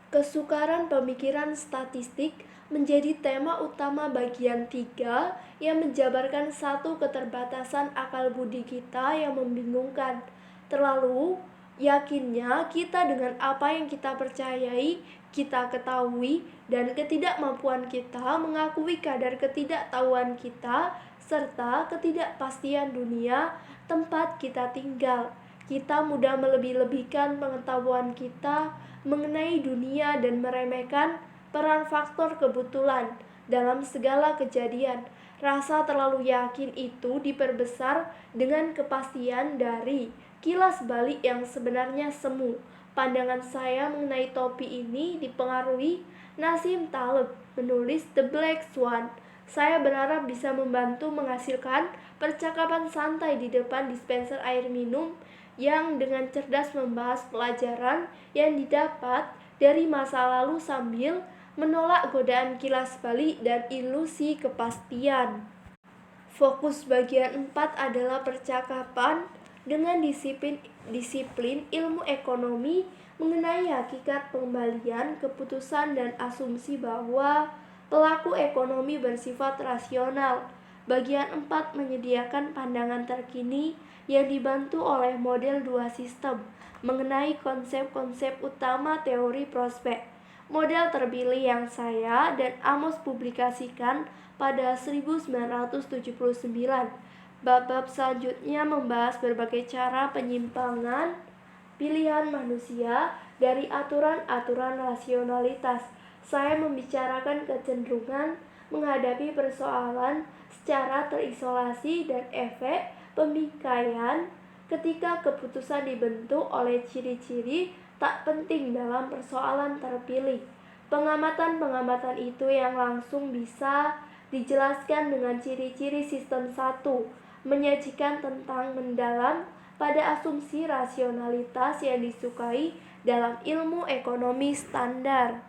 Kesukaran pemikiran statistik menjadi tema utama bagian 3 yang menjabarkan satu keterbatasan akal budi kita yang membingungkan. Terlalu yakinnya kita dengan apa yang kita percayai, kita ketahui, dan ketidakmampuan kita mengakui kadar ketidaktahuan kita serta ketidakpastian dunia tempat kita tinggal. Kita mudah melebih-lebihkan pengetahuan kita mengenai dunia dan meremehkan peran faktor kebetulan dalam segala kejadian. Rasa terlalu yakin itu diperbesar dengan kepastian dari kilas balik yang sebenarnya semu. Pandangan saya mengenai topi ini dipengaruhi Nassim Taleb menulis The Black Swan. Saya berharap bisa membantu menghasilkan percakapan santai di depan dispenser air minum yang dengan cerdas membahas pelajaran yang didapat dari masa lalu sambil menolak godaan kilas balik dan ilusi kepastian. Fokus bagian 4 adalah percakapan dengan disiplin ilmu ekonomi mengenai hakikat pengembalian keputusan dan asumsi bahwa pelaku ekonomi bersifat rasional. Bagian 4 menyediakan pandangan terkini yang dibantu oleh model dua sistem mengenai konsep-konsep utama teori prospek. Model terpilih yang saya dan Amos publikasikan pada 1979. Bab-bab selanjutnya membahas berbagai cara penyimpangan pilihan manusia dari aturan-aturan rasionalitas. Saya membicarakan kecenderungan menghadapi persoalan secara terisolasi dan efek pemikaian ketika keputusan dibentuk oleh ciri-ciri tak penting dalam persoalan terpilih. Pengamatan-pengamatan itu yang langsung bisa dijelaskan dengan ciri-ciri sistem 1, menyajikan tentang mendalam pada asumsi rasionalitas yang disukai dalam ilmu ekonomi standar.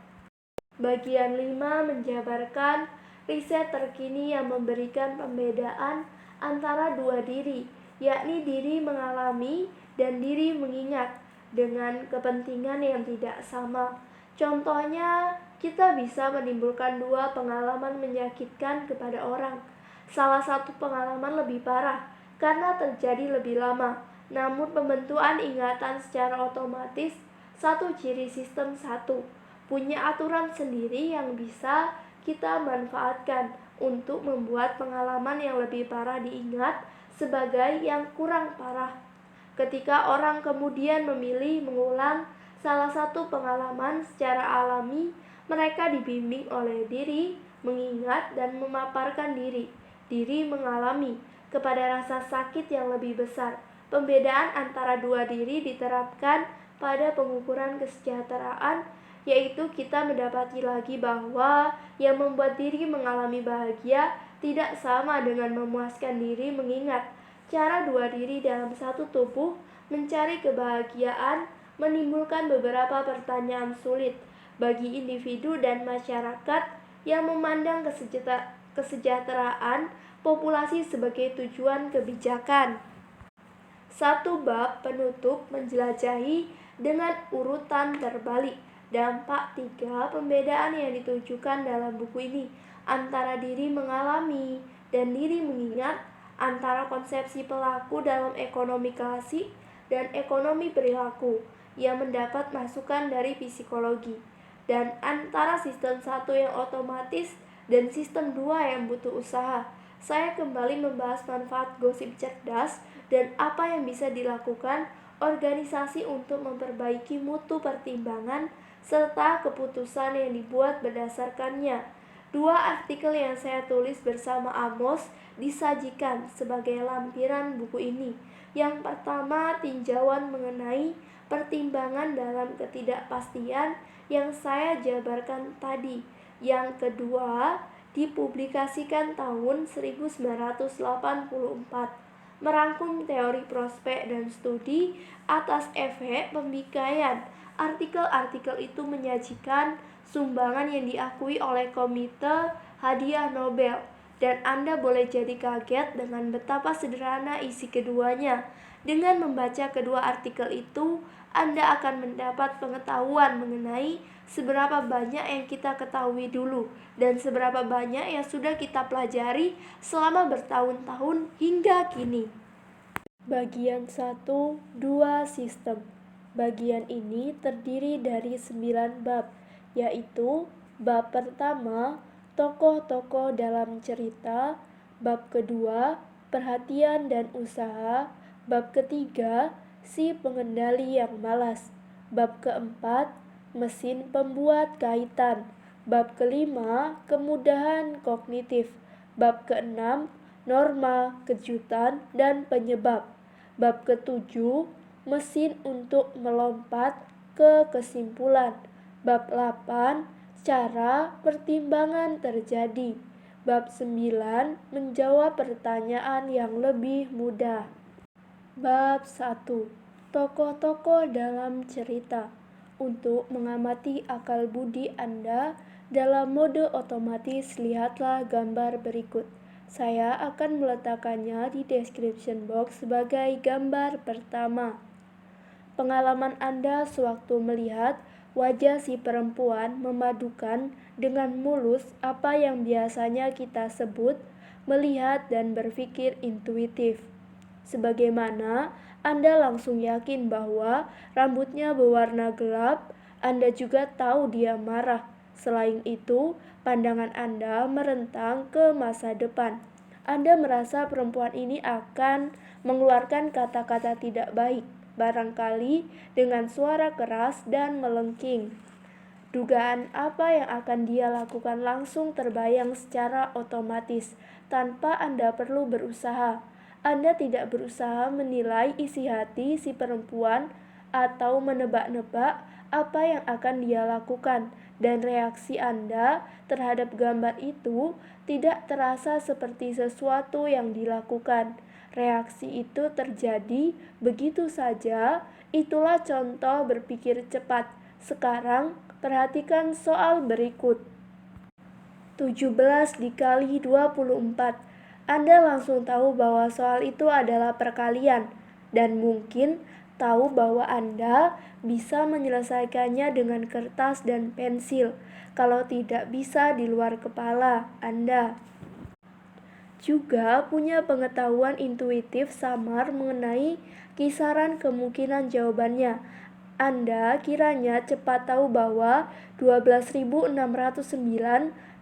Bagian 5 menjabarkan riset terkini yang memberikan pembedaan antara dua diri, yakni diri mengalami dan diri mengingat, dengan kepentingan yang tidak sama. Contohnya, kita bisa menimbulkan dua pengalaman menyakitkan kepada orang. Salah satu pengalaman lebih parah karena terjadi lebih lama, namun pembentukan ingatan secara otomatis satu ciri sistem 1 punya aturan sendiri yang bisa kita manfaatkan untuk membuat pengalaman yang lebih parah diingat sebagai yang kurang parah. Ketika orang kemudian memilih mengulang Salah satu pengalaman secara alami, mereka dibimbing oleh diri, mengingat dan memaparkan diri. Diri mengalami kepada rasa sakit yang lebih besar. Pembedaan antara dua diri diterapkan pada pengukuran kesejahteraan, yaitu kita mendapati lagi bahwa yang membuat diri mengalami bahagia tidak sama dengan memuaskan diri mengingat. Cara dua diri dalam satu tubuh mencari kebahagiaan menimbulkan beberapa pertanyaan sulit bagi individu dan masyarakat yang memandang kesejahteraan populasi sebagai tujuan kebijakan. Satu bab penutup menjelajahi dengan urutan terbalik dampak 3 pembedaan yang ditujukan dalam buku ini antara diri mengalami dan diri mengingat, antara konsepsi pelaku dalam ekonomi klasik dan ekonomi perilaku yang mendapat masukan dari psikologi, dan antara sistem 1 yang otomatis dan sistem 2 yang butuh usaha. Saya kembali membahas manfaat gosip cerdas dan apa yang bisa dilakukan organisasi untuk memperbaiki mutu pertimbangan serta keputusan yang dibuat berdasarkannya. 2 artikel yang saya tulis bersama Amos disajikan sebagai lampiran buku ini. Yang pertama, tinjauan mengenai pertimbangan dalam ketidakpastian yang saya jabarkan tadi. Yang kedua, dipublikasikan tahun 1984, merangkum teori prospek dan studi atas efek pembikaian. Artikel-artikel itu menyajikan sumbangan yang diakui oleh Komite Hadiah Nobel, dan Anda boleh jadi kaget dengan betapa sederhana isi keduanya. Dengan membaca kedua artikel itu, Anda akan mendapat pengetahuan mengenai seberapa banyak yang kita ketahui dulu dan seberapa banyak yang sudah kita pelajari selama bertahun-tahun hingga kini. Bagian 1, 2 sistem. Bagian ini terdiri dari 9 bab, yaitu bab pertama, tokoh-tokoh dalam cerita, bab kedua, perhatian dan usaha, bab ketiga, si pengendali yang malas, bab keempat, mesin pembuat kaitan, bab kelima, kemudahan kognitif, bab keenam, norma, kejutan, dan penyebab, bab ketujuh, mesin untuk melompat ke kesimpulan, bab 8, cara pertimbangan terjadi, bab 9, menjawab pertanyaan yang lebih mudah. Bab 1, tokoh-tokoh dalam cerita. Untuk mengamati akal budi Anda dalam mode otomatis, lihatlah gambar berikut. Saya akan meletakkannya di description box sebagai gambar pertama. Pengalaman Anda sewaktu melihat wajah si perempuan memadukan dengan mulus apa yang biasanya kita sebut melihat dan berpikir intuitif. Sebagaimana Anda langsung yakin bahwa rambutnya berwarna gelap, Anda juga tahu dia marah. Selain itu, pandangan Anda merentang ke masa depan. Anda merasa perempuan ini akan mengeluarkan kata-kata tidak baik, barangkali dengan suara keras dan melengking. Dugaan apa yang akan dia lakukan langsung terbayang secara otomatis, tanpa Anda perlu berusaha. Anda tidak berusaha menilai isi hati si perempuan atau menebak-nebak apa yang akan dia lakukan, dan reaksi Anda terhadap gambar itu tidak terasa seperti sesuatu yang dilakukan. Reaksi itu terjadi begitu saja. Itulah contoh berpikir cepat. Sekarang perhatikan soal berikut. 17 dikali 24. Anda langsung tahu bahwa soal itu adalah perkalian, dan mungkin tahu bahwa Anda bisa menyelesaikannya dengan kertas dan pensil. Kalau tidak bisa di luar kepala Anda juga punya pengetahuan intuitif samar mengenai kisaran kemungkinan jawabannya. Anda kiranya cepat tahu bahwa 12.609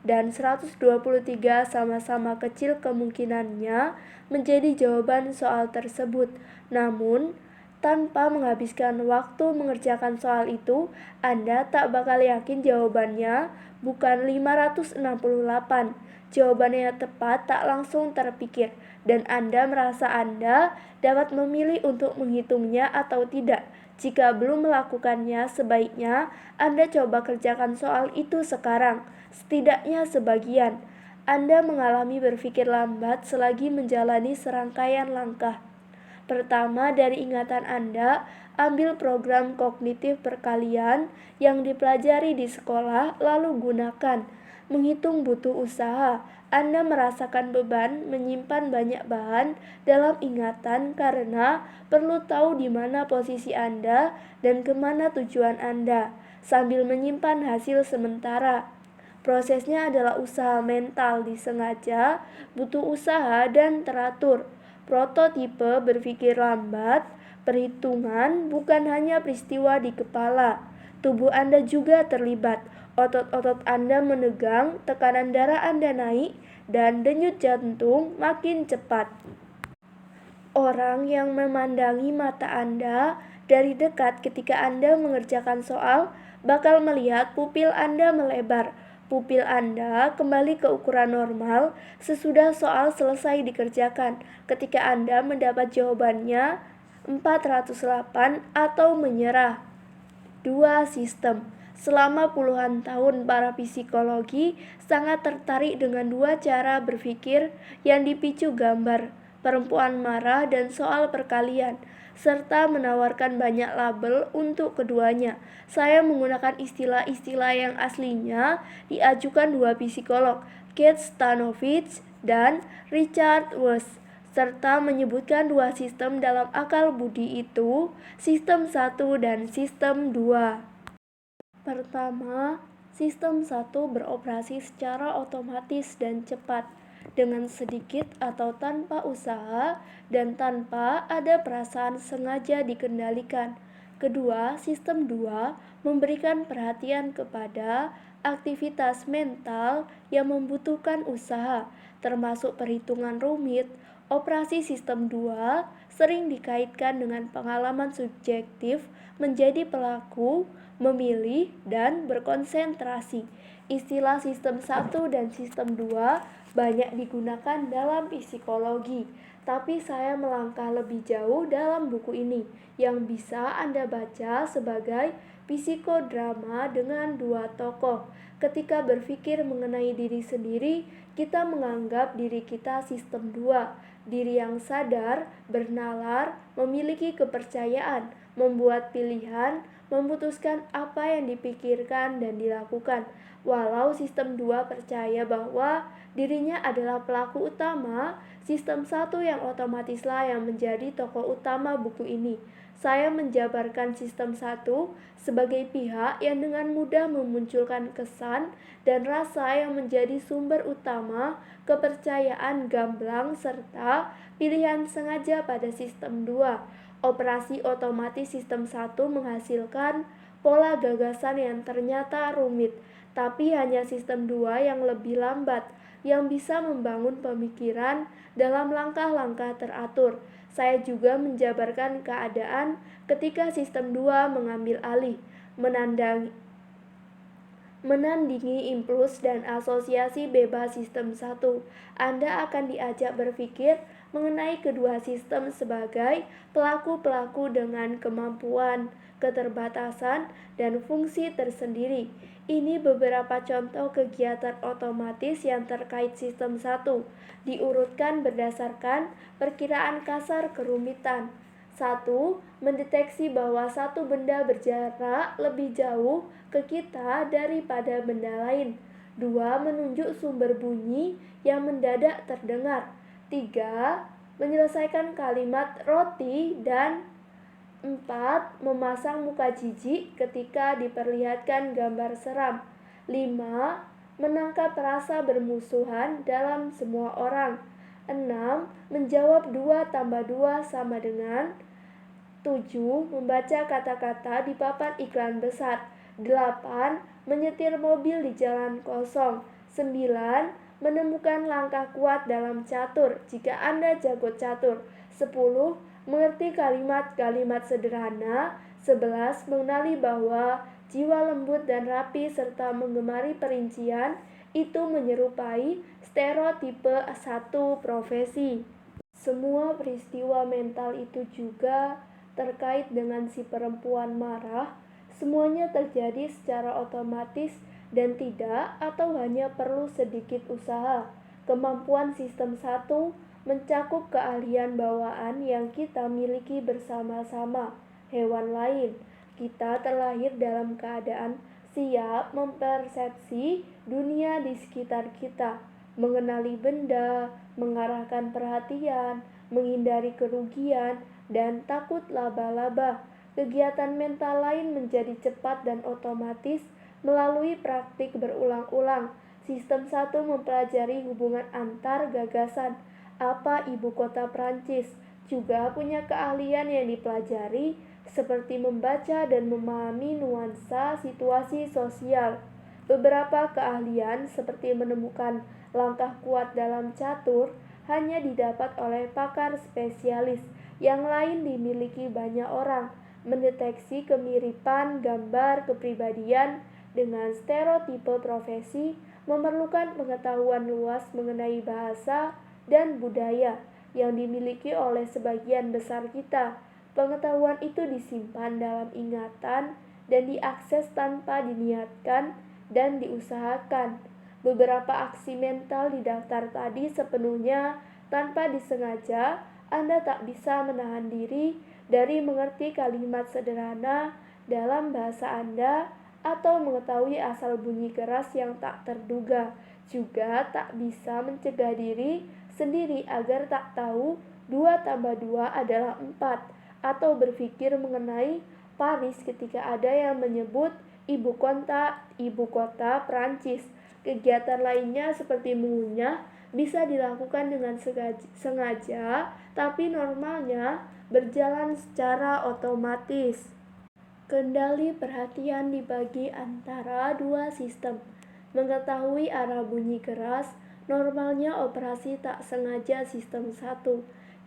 dan 123 sama-sama kecil kemungkinannya menjadi jawaban soal tersebut. Namun, Tanpa menghabiskan waktu mengerjakan soal itu, Anda tak bakal yakin jawabannya bukan 568. Jawabannya yang tepat tak langsung terpikir, dan Anda merasa Anda dapat memilih untuk menghitungnya atau tidak. Jika belum melakukannya, sebaiknya Anda coba kerjakan soal itu sekarang, setidaknya sebagian. Anda mengalami berpikir lambat selagi menjalani serangkaian langkah. Pertama, dari ingatan Anda, ambil program kognitif perkalian yang dipelajari di sekolah, lalu gunakan. Menghitung butuh usaha. Anda merasakan beban menyimpan banyak bahan dalam ingatan karena perlu tahu di mana posisi Anda dan kemana tujuan Anda, sambil menyimpan hasil sementara. Prosesnya adalah usaha mental disengaja, butuh usaha dan teratur. Prototipe berpikir lambat, perhitungan bukan hanya peristiwa di kepala. Tubuh Anda juga terlibat. Otot-otot Anda menegang, tekanan darah Anda naik, dan denyut jantung makin cepat. Orang yang memandangi mata Anda dari dekat ketika Anda mengerjakan soal bakal melihat pupil Anda melebar. Pupil Anda kembali ke ukuran normal sesudah soal selesai dikerjakan. Ketika Anda mendapat jawabannya 408 atau menyerah. 2. Sistem. Selama puluhan tahun para psikologi sangat tertarik dengan dua cara berpikir yang dipicu gambar, perempuan marah dan soal perkalian, serta menawarkan banyak label untuk keduanya. Saya menggunakan istilah-istilah yang aslinya diajukan dua psikolog, Kate Stanovich dan Richard Wells, serta menyebutkan dua sistem dalam akal budi itu, sistem 1 dan sistem 2. Pertama, sistem 1 beroperasi secara otomatis dan cepat, dengan sedikit atau tanpa usaha dan tanpa ada perasaan sengaja dikendalikan. Kedua, sistem 2 memberikan perhatian kepada aktivitas mental yang membutuhkan usaha, termasuk perhitungan rumit. Operasi sistem 2 sering dikaitkan dengan pengalaman subjektif menjadi pelaku, memilih, dan berkonsentrasi. Istilah sistem 1 dan sistem 2 banyak digunakan dalam psikologi, tapi saya melangkah lebih jauh dalam buku ini yang bisa Anda baca sebagai psikodrama dengan dua tokoh. Ketika berpikir mengenai diri sendiri, kita menganggap diri kita sistem 2, diri yang sadar, bernalar, memiliki kepercayaan, membuat pilihan, memutuskan apa yang dipikirkan dan dilakukan. Walau sistem 2 percaya bahwa dirinya adalah pelaku utama, sistem 1 yang otomatislah yang menjadi tokoh utama buku ini. Saya menjabarkan sistem 1 sebagai pihak yang dengan mudah memunculkan kesan dan rasa yang menjadi sumber utama kepercayaan gamblang serta pilihan sengaja pada sistem 2. Operasi otomatis sistem 1 menghasilkan pola gagasan yang ternyata rumit, tapi hanya sistem 2 yang lebih lambat, yang bisa membangun pemikiran dalam langkah-langkah teratur. Saya juga menjabarkan keadaan ketika sistem 2 mengambil alih, menandingi impuls dan asosiasi bebas sistem 1. Anda akan diajak berpikir mengenai kedua sistem sebagai pelaku-pelaku dengan kemampuan, keterbatasan, dan fungsi tersendiri. Ini beberapa contoh kegiatan otomatis yang terkait sistem 1, diurutkan berdasarkan perkiraan kasar kerumitan. 1. Mendeteksi bahwa satu benda berjarak lebih jauh ke kita daripada benda lain. 2. Menunjuk sumber bunyi yang mendadak terdengar. 3. Menyelesaikan kalimat roti. Dan 4. Memasang muka jijik ketika diperlihatkan gambar seram. 5. Menangkap rasa bermusuhan dalam semua orang. 6. Menjawab 2 tambah 2 sama dengan 7. Membaca kata-kata di papan iklan besar. 8. Menyetir mobil di jalan kosong. 9. Menemukan langkah kuat dalam catur jika Anda jago catur. 10. Mengerti kalimat-kalimat sederhana. 11. Mengenali bahwa jiwa lembut dan rapi serta menggemari perincian itu menyerupai stereotipe satu profesi. Semua peristiwa mental itu juga terkait dengan si perempuan marah. Semuanya terjadi secara otomatis dan tidak atau hanya perlu sedikit usaha. Kemampuan sistem satu mencakup keahlian bawaan yang kita miliki bersama-sama hewan lain. Kita terlahir dalam keadaan siap mempersepsi dunia di sekitar kita, mengenali benda, mengarahkan perhatian, menghindari kerugian, dan takut laba-laba. Kegiatan mental lain menjadi cepat dan otomatis melalui praktik berulang-ulang. Sistem satu mempelajari hubungan antar gagasan. Apa ibu kota Prancis? Juga punya keahlian yang dipelajari seperti membaca dan memahami nuansa situasi sosial. Beberapa keahlian seperti menemukan langkah kuat dalam catur hanya didapat oleh pakar spesialis. Yang lain dimiliki banyak orang. Mendeteksi kemiripan gambar kepribadian dengan stereotipe profesi memerlukan pengetahuan luas mengenai bahasa dan budaya yang dimiliki oleh sebagian besar kita. Pengetahuan itu disimpan dalam ingatan dan diakses tanpa diniatkan dan diusahakan. Beberapa aksi mental di daftar tadi sepenuhnya tanpa disengaja. Anda tak bisa menahan diri dari mengerti kalimat sederhana dalam bahasa Anda atau mengetahui asal bunyi keras yang tak terduga. Juga tak bisa mencegah diri sendiri agar tak tahu 2 tambah 2 adalah 4. Atau berpikir mengenai Paris ketika ada yang menyebut ibu kota Prancis. Kegiatan lainnya seperti mengunyah bisa dilakukan dengan sengaja, tapi normalnya berjalan secara otomatis. Kendali perhatian dibagi antara dua sistem. Mengetahui arah bunyi keras, normalnya operasi tak sengaja sistem 1,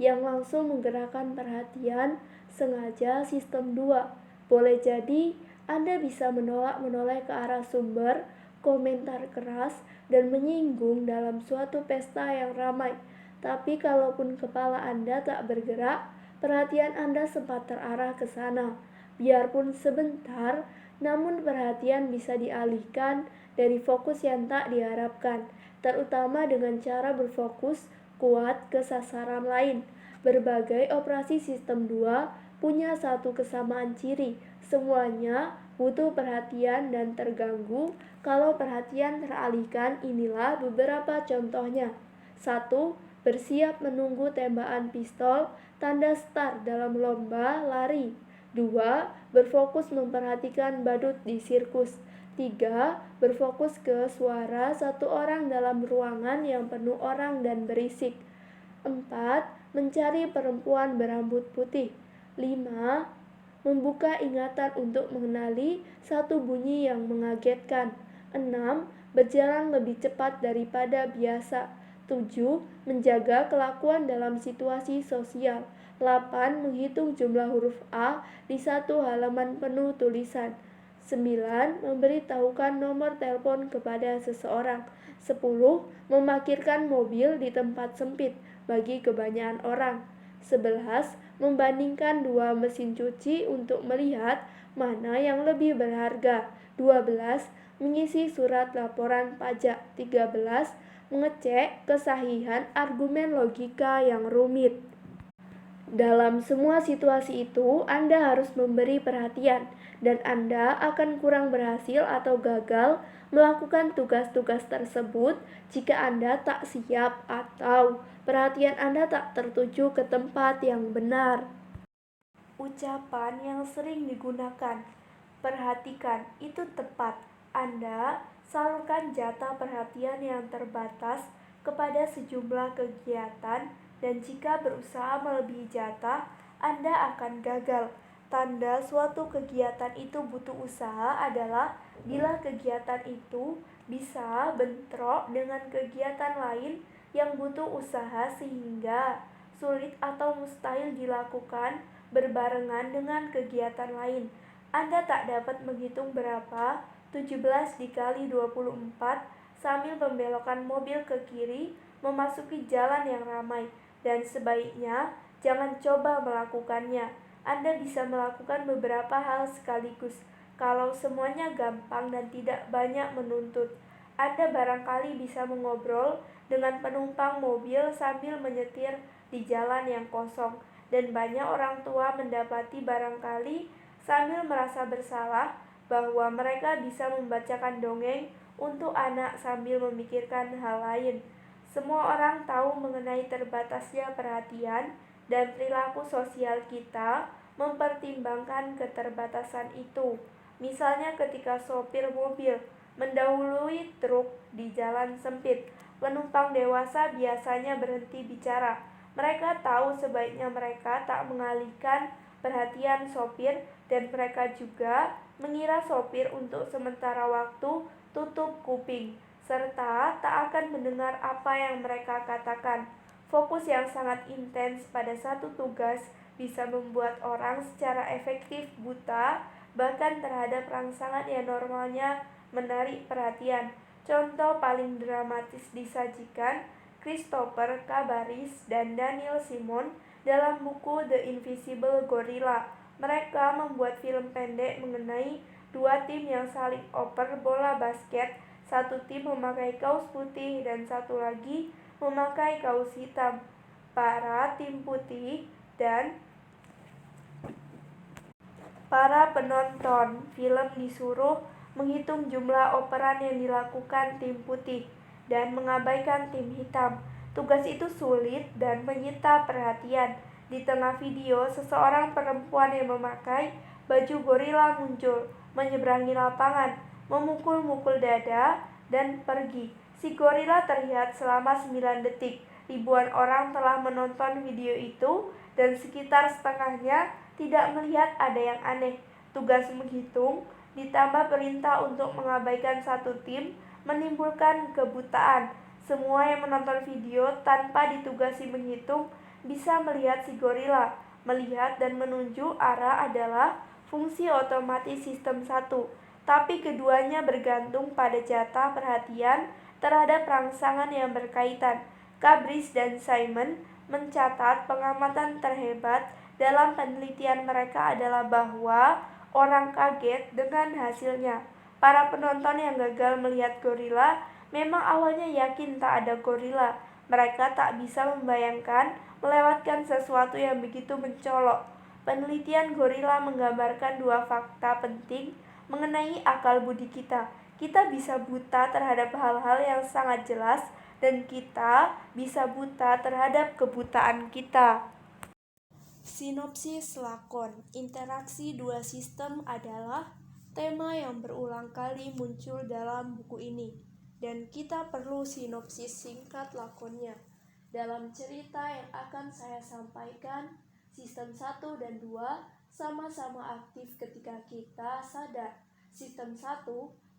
yang langsung menggerakkan perhatian sengaja sistem 2. Boleh jadi Anda bisa menoleh ke arah sumber komentar keras dan menyinggung dalam suatu pesta yang ramai. Tapi kalaupun kepala Anda tak bergerak, perhatian Anda sempat terarah ke sana. Biarpun sebentar, namun perhatian bisa dialihkan dari fokus yang tak diharapkan, terutama dengan cara berfokus kuat ke sasaran lain. Berbagai operasi sistem 2 punya satu kesamaan ciri. Semuanya butuh perhatian dan terganggu kalau perhatian teralihkan. Inilah beberapa contohnya. 1. Bersiap menunggu tembakan pistol, tanda start dalam lomba lari. 2. Berfokus memperhatikan badut di sirkus. 3. Berfokus ke suara satu orang dalam ruangan yang penuh orang dan berisik. 4. Mencari perempuan berambut putih. 5. Membuka ingatan untuk mengenali satu bunyi yang mengagetkan. 6. Berjalan lebih cepat daripada biasa. 7. Menjaga kelakuan dalam situasi sosial. 8. Menghitung jumlah huruf A di satu halaman penuh tulisan. 9. Memberitahukan nomor telepon kepada seseorang. 10. Memarkirkan mobil di tempat sempit bagi kebanyakan orang. 11. Membandingkan dua mesin cuci untuk melihat mana yang lebih berharga. 12. Mengisi surat laporan pajak. 13. Mengecek kesahihan argumen logika yang rumit. Dalam semua situasi itu, Anda harus memberi perhatian, dan Anda akan kurang berhasil atau gagal melakukan tugas-tugas tersebut jika Anda tak siap atau perhatian Anda tak tertuju ke tempat yang benar. Ucapan yang sering digunakan, perhatikan, itu tepat. Anda salurkan jatah perhatian yang terbatas kepada sejumlah kegiatan, dan jika berusaha melebihi jatah, Anda akan gagal. Tanda suatu kegiatan itu butuh usaha adalah bila kegiatan itu bisa bentrok dengan kegiatan lain yang butuh usaha sehingga sulit atau mustahil dilakukan berbarengan dengan kegiatan lain. Anda tak dapat menghitung berapa 17 dikali 24 sambil membelokkan mobil ke kiri memasuki jalan yang ramai, dan sebaiknya jangan coba melakukannya. Anda bisa melakukan beberapa hal sekaligus. Kalau semuanya gampang dan tidak banyak menuntut, Anda barangkali bisa mengobrol dengan penumpang mobil sambil menyetir di jalan yang kosong, dan banyak orang tua mendapati barangkali sambil merasa bersalah bahwa mereka bisa membacakan dongeng untuk anak sambil memikirkan hal lain. Semua orang tahu mengenai terbatasnya perhatian dan perilaku sosial kita mempertimbangkan keterbatasan itu. Misalnya ketika sopir mobil mendahului truk di jalan sempit, penumpang dewasa biasanya berhenti bicara. Mereka tahu sebaiknya mereka tak mengalihkan perhatian sopir, dan mereka juga mengira sopir untuk sementara waktu tutup kuping serta tak akan mendengar apa yang mereka katakan. Fokus yang sangat intens pada satu tugas bisa membuat orang secara efektif buta bahkan terhadap rangsangan yang normalnya menarik perhatian. Contoh paling dramatis disajikan Christopher Cabaris dan Daniel Simon dalam buku The Invisible Gorilla. Mereka membuat film pendek mengenai dua tim yang saling oper bola basket. Satu tim memakai kaos putih dan satu lagi memakai kaos hitam. Para tim putih dan para penonton film disuruh menghitung jumlah operan yang dilakukan tim putih dan mengabaikan tim hitam. Tugas itu sulit dan menyita perhatian. Di tengah video, seseorang perempuan yang memakai baju gorila muncul, menyeberangi lapangan, memukul-mukul dada, dan pergi. Si gorila terlihat selama 9 detik. Ribuan orang telah menonton video itu dan sekitar setengahnya tidak melihat ada yang aneh. Tugas menghitung ditambah perintah untuk mengabaikan satu tim menimbulkan kebutaan. Semua yang menonton video tanpa ditugasi menghitung bisa melihat si gorila. Melihat dan menunjuk arah adalah fungsi otomatis sistem 1, tapi keduanya bergantung pada jatah perhatian terhadap rangsangan yang berkaitan. Cabris dan Simon mencatat pengamatan terhebat dalam penelitian mereka adalah bahwa orang kaget dengan hasilnya. Para penonton yang gagal melihat gorila memang awalnya yakin tak ada gorila. Mereka tak bisa membayangkan melewatkan sesuatu yang begitu mencolok. Penelitian gorila menggambarkan dua fakta penting mengenai akal budi kita. Kita bisa buta terhadap hal-hal yang sangat jelas, dan kita bisa buta terhadap kebutaan kita. Sinopsis lakon. Interaksi dua sistem adalah tema yang berulang kali muncul dalam buku ini, dan kita perlu sinopsis singkat lakonnya. Dalam cerita yang akan saya sampaikan, sistem 1 dan 2 sama-sama aktif ketika kita sadar. Sistem 1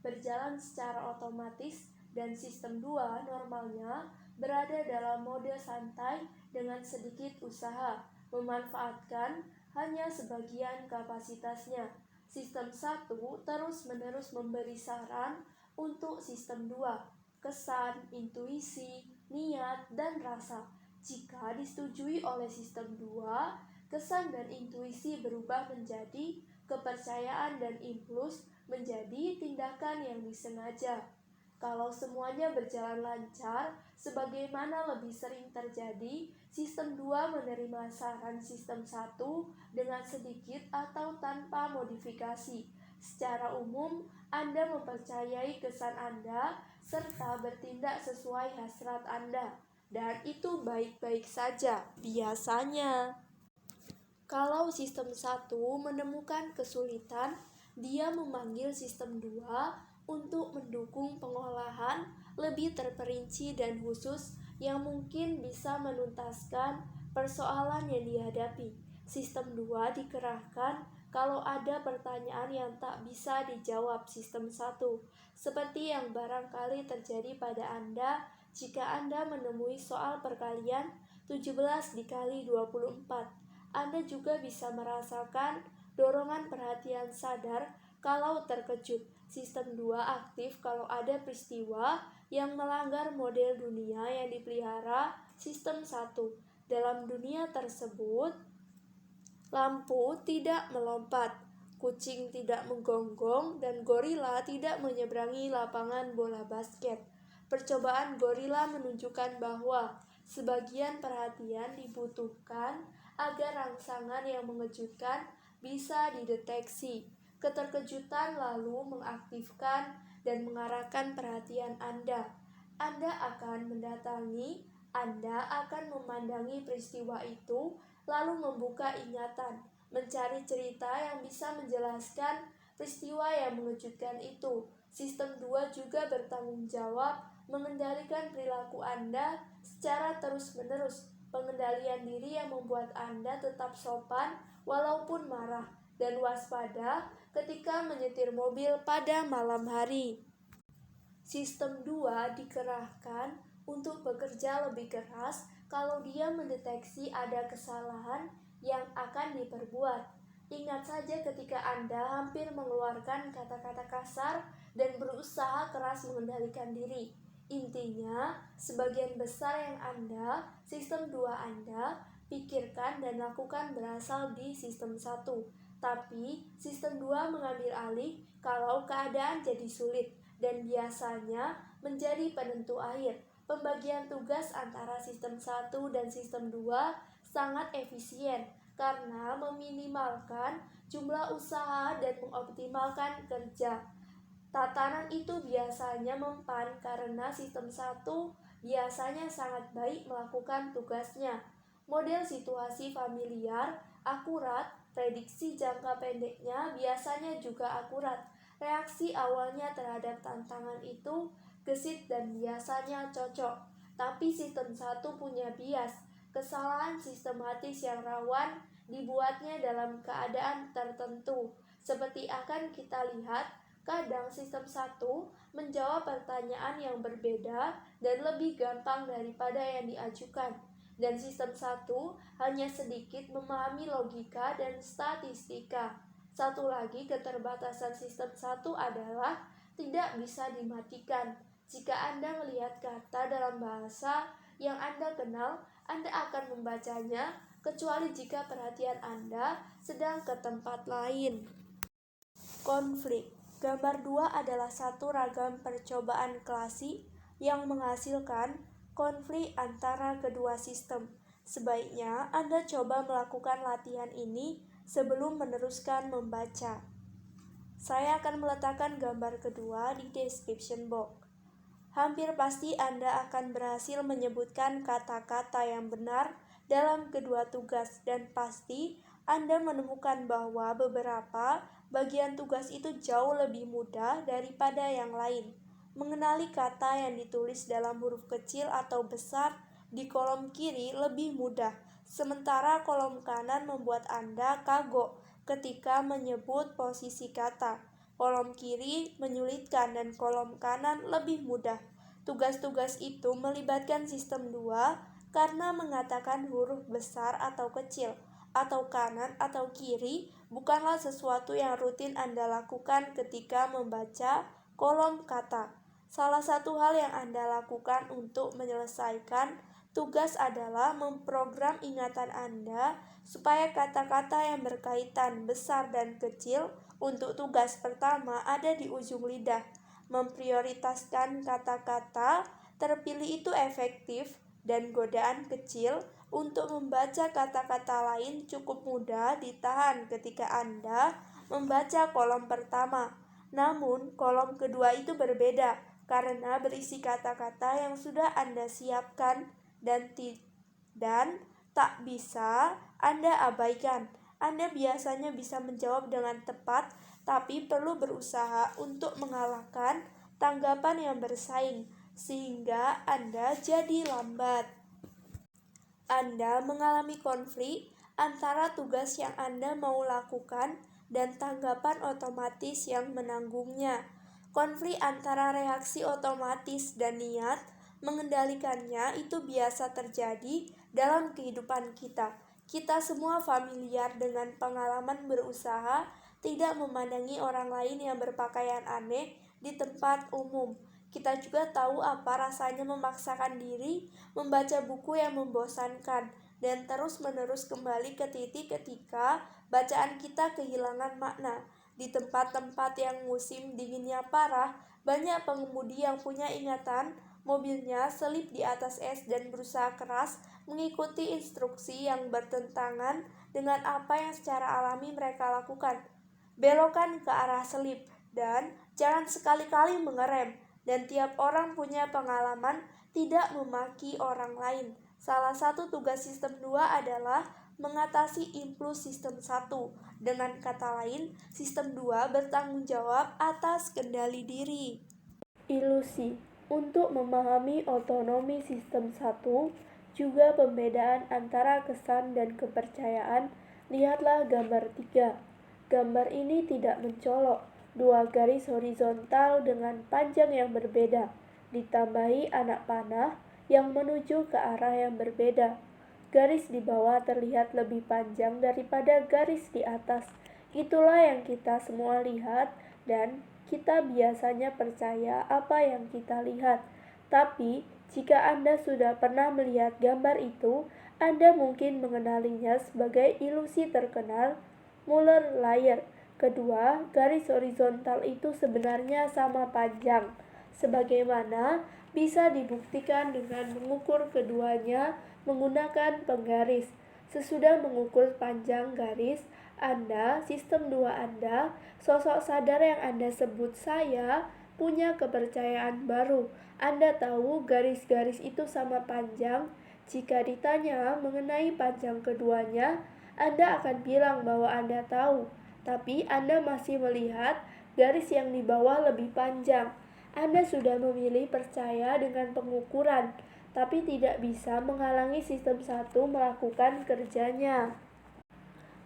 berjalan secara otomatis dan sistem 2 normalnya berada dalam mode santai dengan sedikit usaha, memanfaatkan hanya sebagian kapasitasnya. Sistem 1 terus-menerus memberi saran untuk sistem 2, kesan, intuisi, niat, dan rasa. Jika disetujui oleh sistem 2, kesan dan intuisi berubah menjadi kepercayaan dan impuls menjadi tindakan yang disengaja. Kalau semuanya berjalan lancar, sebagaimana lebih sering terjadi, sistem 2 menerima saran sistem 1 dengan sedikit atau tanpa modifikasi. Secara umum, Anda mempercayai kesan Anda serta bertindak sesuai hasrat Anda, dan itu baik-baik saja biasanya. Kalau sistem 1 menemukan kesulitan, dia memanggil sistem 2 untuk mendukung pengolahan lebih terperinci dan khusus yang mungkin bisa menuntaskan persoalan yang dihadapi. Sistem 2 dikerahkan kalau ada pertanyaan yang tak bisa dijawab sistem 1, seperti yang barangkali terjadi pada Anda jika Anda menemui soal perkalian 17 dikali 24. Anda juga bisa merasakan dorongan perhatian sadar kalau terkejut. Sistem 2 aktif kalau ada peristiwa yang melanggar model dunia yang dipelihara sistem 1. Dalam dunia tersebut, lampu tidak melompat, kucing tidak menggonggong, dan gorila tidak menyeberangi lapangan bola basket. Percobaan gorila menunjukkan bahwa sebagian perhatian dibutuhkan agar rangsangan yang mengejutkan bisa dideteksi. Keterkejutan lalu mengaktifkan dan mengarahkan perhatian Anda. Anda akan mendatangi, Anda akan memandangi peristiwa itu, lalu membuka ingatan, mencari cerita yang bisa menjelaskan peristiwa yang mengejutkan itu. Sistem 2 juga bertanggung jawab mengendalikan perilaku Anda secara terus-menerus. Pengendalian diri yang membuat Anda tetap sopan walaupun marah dan waspada ketika menyetir mobil pada malam hari. Sistem 2 dikerahkan untuk bekerja lebih keras kalau dia mendeteksi ada kesalahan yang akan diperbuat. Ingat saja ketika Anda hampir mengeluarkan kata-kata kasar dan berusaha keras mengendalikan diri. Intinya, sebagian besar yang sistem 2 Anda, pikirkan dan lakukan berasal di sistem 1. Tapi, sistem 2 mengambil alih kalau keadaan jadi sulit dan biasanya menjadi penentu akhir. Pembagian tugas antara sistem 1 dan sistem 2 sangat efisien karena meminimalkan jumlah usaha dan mengoptimalkan kerja. Tatanan itu biasanya mempan karena sistem 1 biasanya sangat baik melakukan tugasnya. Model situasi familiar, akurat, prediksi jangka pendeknya biasanya juga akurat. Reaksi awalnya terhadap tantangan itu gesit dan biasanya cocok. Tapi sistem 1 punya bias. Kesalahan sistematis yang rawan dibuatnya dalam keadaan tertentu. Seperti akan kita lihat, kadang sistem 1 menjawab pertanyaan yang berbeda dan lebih gampang daripada yang diajukan. Dan sistem 1 hanya sedikit memahami logika dan statistika. Satu lagi keterbatasan sistem 1 adalah tidak bisa dimatikan. Jika Anda melihat kata dalam bahasa yang Anda kenal, Anda akan membacanya, kecuali jika perhatian Anda sedang ke tempat lain. Konflik. Gambar 2 adalah satu ragam percobaan klasik yang menghasilkan konflik antara kedua sistem. Sebaiknya Anda coba melakukan latihan ini sebelum meneruskan membaca. Saya akan meletakkan gambar kedua di description box. Hampir pasti Anda akan berhasil menyebutkan kata-kata yang benar dalam kedua tugas, dan pasti Anda menemukan bahwa beberapa bagian tugas itu jauh lebih mudah daripada yang lain. Mengenali kata yang ditulis dalam huruf kecil atau besar di kolom kiri lebih mudah, sementara kolom kanan membuat Anda kagok ketika menyebut posisi kata. Kolom kiri menyulitkan dan kolom kanan lebih mudah. Tugas-tugas itu melibatkan sistem 2 karena mengatakan huruf besar atau kecil, atau kanan atau kiri bukanlah sesuatu yang rutin Anda lakukan ketika membaca kolom kata. Salah satu hal yang Anda lakukan untuk menyelesaikan tugas adalah memprogram ingatan Anda supaya kata-kata yang berkaitan besar dan kecil untuk tugas pertama ada di ujung lidah. Memprioritaskan kata-kata terpilih itu efektif, dan godaan kecil untuk membaca kata-kata lain cukup mudah ditahan ketika Anda membaca kolom pertama. Namun, kolom kedua itu berbeda karena berisi kata-kata yang sudah Anda siapkan dan tak bisa Anda abaikan. Anda biasanya bisa menjawab dengan tepat, tapi perlu berusaha untuk mengalahkan tanggapan yang bersaing, sehingga Anda jadi lambat. Anda mengalami konflik antara tugas yang Anda mau lakukan dan tanggapan otomatis yang menanggungnya. Konflik antara reaksi otomatis dan niat Mengendalikannya itu biasa terjadi dalam kehidupan kita. Kita semua familiar dengan pengalaman berusaha tidak memandangi orang lain yang berpakaian aneh di tempat umum. Kita juga tahu apa rasanya memaksakan diri membaca buku yang membosankan dan terus-menerus kembali ke titik ketika bacaan kita kehilangan makna. Di tempat-tempat yang musim dinginnya parah, banyak pengemudi yang punya ingatan mobilnya selip di atas es dan berusaha keras mengikuti instruksi yang bertentangan dengan apa yang secara alami mereka lakukan. Belokkan ke arah selip dan jangan sekali-kali mengerem. Dan tiap orang punya pengalaman tidak memaki orang lain. Salah satu tugas sistem 2 adalah mengatasi impuls sistem 1. Dengan kata lain, sistem 2 bertanggung jawab atas kendali diri. Ilusi. Untuk memahami otonomi sistem 1, juga pembedaan antara kesan dan kepercayaan, lihatlah gambar 3. Gambar ini tidak mencolok, dua garis horizontal dengan panjang yang berbeda, ditambahi anak panah yang menuju ke arah yang berbeda. Garis di bawah terlihat lebih panjang daripada garis di atas. Itulah yang kita semua lihat dan kita biasanya percaya apa yang kita lihat. Tapi, jika Anda sudah pernah melihat gambar itu, Anda mungkin mengenalinya sebagai ilusi terkenal Muller-Lyer. Kedua, garis horizontal itu sebenarnya sama panjang, sebagaimana bisa dibuktikan dengan mengukur keduanya menggunakan penggaris. Sesudah mengukur panjang garis Anda, sistem 2 Anda, sosok sadar yang Anda sebut saya, punya kepercayaan baru. Anda tahu garis-garis itu sama panjang. Jika ditanya mengenai panjang keduanya, Anda akan bilang bahwa Anda tahu, tapi Anda masih melihat garis yang di bawah lebih panjang. Anda sudah memilih percaya dengan pengukuran, tapi tidak bisa menghalangi sistem 1 melakukan kerjanya.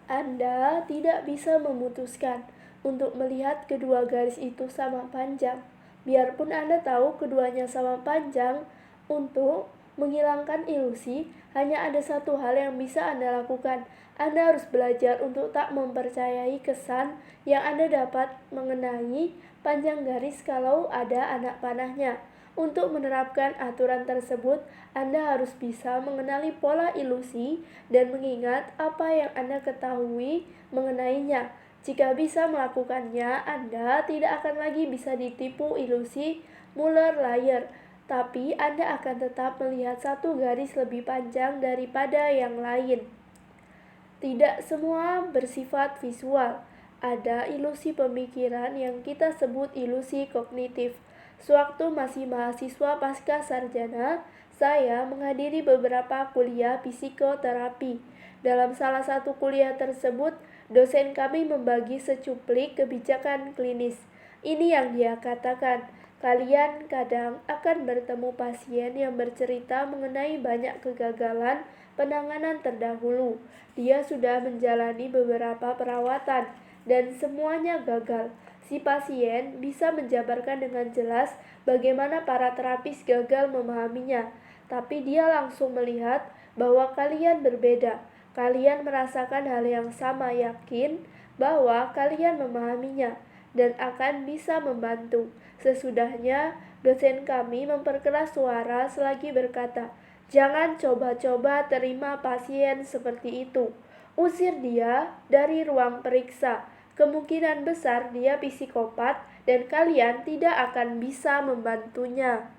Anda tidak bisa memutuskan untuk melihat kedua garis itu sama panjang. Biarpun Anda tahu keduanya sama panjang, untuk menghilangkan ilusi, hanya ada satu hal yang bisa Anda lakukan. Anda harus belajar untuk tak mempercayai kesan yang Anda dapat mengenai panjang garis kalau ada anak panahnya. Untuk menerapkan aturan tersebut, Anda harus bisa mengenali pola ilusi dan mengingat apa yang Anda ketahui mengenainya. Jika bisa melakukannya, Anda tidak akan lagi bisa ditipu ilusi Muller-Lyer, tapi Anda akan tetap melihat satu garis lebih panjang daripada yang lain. Tidak semua bersifat visual. Ada ilusi pemikiran yang kita sebut ilusi kognitif. Sewaktu masih mahasiswa pasca sarjana, saya menghadiri beberapa kuliah psikoterapi. Dalam salah satu kuliah tersebut, dosen kami membagi secuplik kebijakan klinis. Ini yang dia katakan, kalian kadang akan bertemu pasien yang bercerita mengenai banyak kegagalan penanganan terdahulu. Dia sudah menjalani beberapa perawatan dan semuanya gagal. Si pasien bisa menjabarkan dengan jelas bagaimana para terapis gagal memahaminya, tapi dia langsung melihat bahwa kalian berbeda. Kalian merasakan hal yang sama, yakin bahwa kalian memahaminya dan akan bisa membantu. Sesudahnya, dosen kami memperkeras suara selagi berkata, "Jangan coba-coba terima pasien seperti itu. Usir dia dari ruang periksa. Kemungkinan besar dia psikopat dan kalian tidak akan bisa membantunya."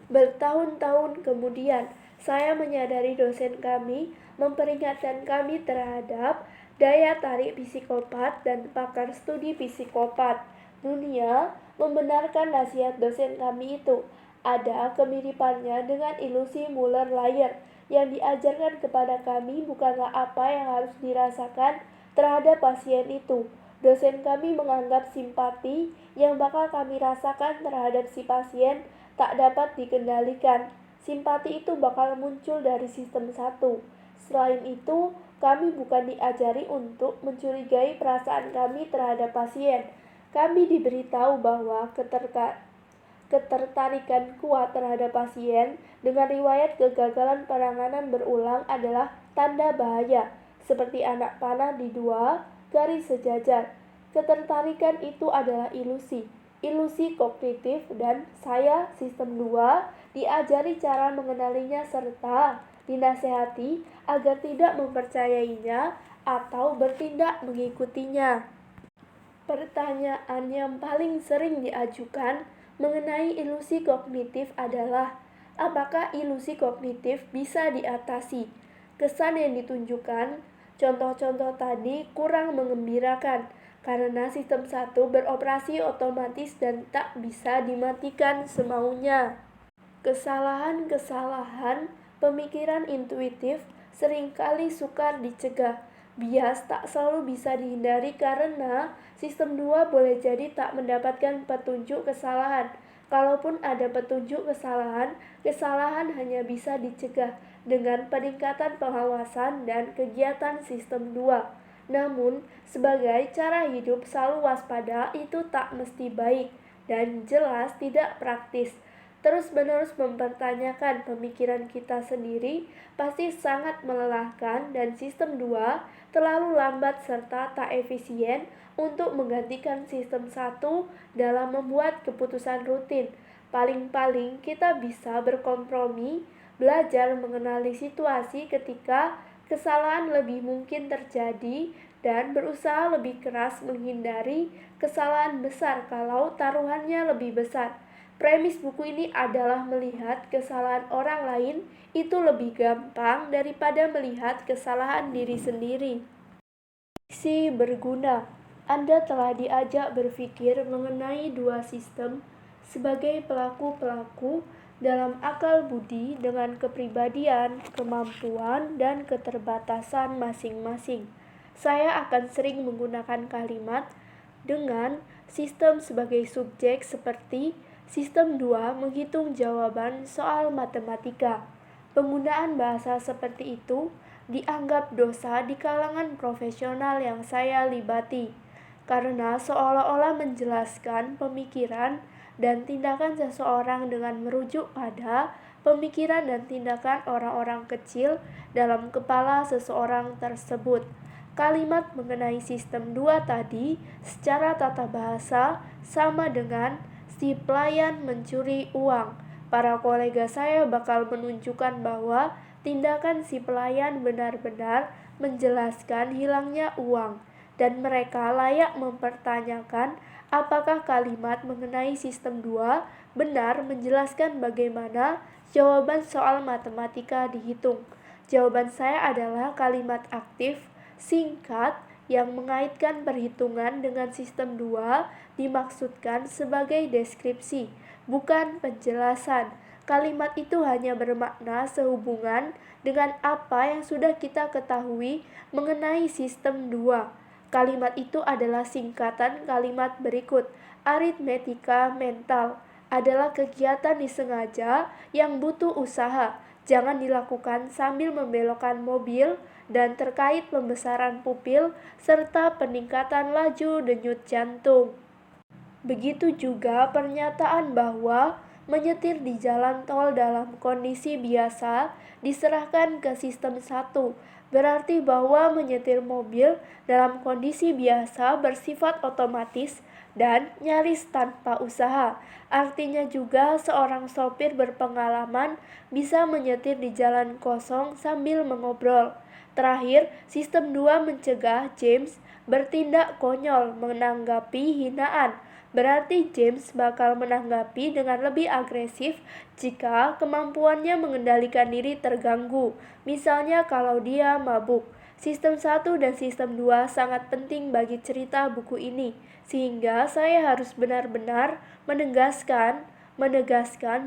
Bertahun-tahun kemudian, saya menyadari dosen kami memperingatkan kami terhadap daya tarik psikopat dan pakar studi psikopat. Dunia membenarkan nasihat dosen kami itu. Ada kemiripannya dengan ilusi Muller-Lyer yang diajarkan kepada kami bukanlah apa yang harus dirasakan terhadap pasien itu. Dosen kami menganggap simpati yang bakal kami rasakan terhadap si pasien tak dapat dikendalikan. Simpati itu bakal muncul dari sistem 1. Selain itu, kami bukan diajari untuk mencurigai perasaan kami terhadap pasien. Kami diberitahu bahwa Ketertarikan kuat terhadap pasien dengan riwayat kegagalan penanganan berulang adalah tanda bahaya, seperti anak panah di dua garis sejajar. Ketertarikan itu adalah ilusi kognitif, dan saya sistem 2 diajari cara mengenalinya serta dinasehati agar tidak mempercayainya atau bertindak mengikutinya. Pertanyaan yang paling sering diajukan mengenai ilusi kognitif adalah, apakah ilusi kognitif bisa diatasi? Kesan yang ditunjukkan contoh-contoh tadi kurang mengembirakan karena sistem 1 beroperasi otomatis dan tak bisa dimatikan semaunya. Kesalahan-kesalahan pemikiran intuitif seringkali sukar dicegah. Bias tak selalu bisa dihindari karena sistem 2 boleh jadi tak mendapatkan petunjuk kesalahan. Kalaupun ada petunjuk kesalahan, kesalahan hanya bisa dicegah dengan peningkatan pengawasan dan kegiatan sistem 2. Namun, sebagai cara hidup selalu waspada itu tak mesti baik dan jelas tidak praktis. Terus-menerus mempertanyakan pemikiran kita sendiri pasti sangat melelahkan, dan sistem 2 terlalu lambat serta tak efisien untuk menggantikan sistem 1 dalam membuat keputusan rutin. Paling-paling kita bisa berkompromi, belajar mengenali situasi ketika kesalahan lebih mungkin terjadi, dan berusaha lebih keras menghindari kesalahan besar kalau taruhannya lebih besar. Premis buku ini adalah melihat kesalahan orang lain itu lebih gampang daripada melihat kesalahan diri sendiri. Isi berguna. Anda telah diajak berpikir mengenai dua sistem sebagai pelaku-pelaku dalam akal budi dengan kepribadian, kemampuan, dan keterbatasan masing-masing. Saya akan sering menggunakan kalimat dengan sistem sebagai subjek seperti sistem 2 menghitung jawaban soal matematika. Penggunaan bahasa seperti itu dianggap dosa di kalangan profesional yang saya libati, karena seolah-olah menjelaskan pemikiran dan tindakan seseorang dengan merujuk pada pemikiran dan tindakan orang-orang kecil dalam kepala seseorang tersebut. Kalimat mengenai sistem 2 tadi secara tata bahasa sama dengan si pelayan mencuri uang. Para kolega saya bakal menunjukkan bahwa tindakan si pelayan benar-benar menjelaskan hilangnya uang, dan mereka layak mempertanyakan apakah kalimat mengenai sistem 2 benar menjelaskan bagaimana jawaban soal matematika dihitung. Jawaban saya adalah kalimat aktif, singkat, yang mengaitkan perhitungan dengan sistem 2 dimaksudkan sebagai deskripsi, bukan penjelasan. Kalimat itu hanya bermakna sehubungan dengan apa yang sudah kita ketahui mengenai sistem 2. Kalimat itu adalah singkatan kalimat berikut. Aritmetika mental adalah kegiatan disengaja yang butuh usaha. Jangan dilakukan sambil membelokkan mobil, dan terkait pembesaran pupil serta peningkatan laju denyut jantung. Begitu juga pernyataan bahwa menyetir di jalan tol dalam kondisi biasa diserahkan ke sistem 1, berarti bahwa menyetir mobil dalam kondisi biasa bersifat otomatis dan nyaris tanpa usaha. Artinya juga seorang sopir berpengalaman bisa menyetir di jalan kosong sambil mengobrol. Terakhir, sistem 2 mencegah James bertindak konyol menanggapi hinaan. Berarti James bakal menanggapi dengan lebih agresif jika kemampuannya mengendalikan diri terganggu. Misalnya kalau dia mabuk. Sistem 1 dan sistem 2 sangat penting bagi cerita buku ini, sehingga saya harus benar-benar menegaskan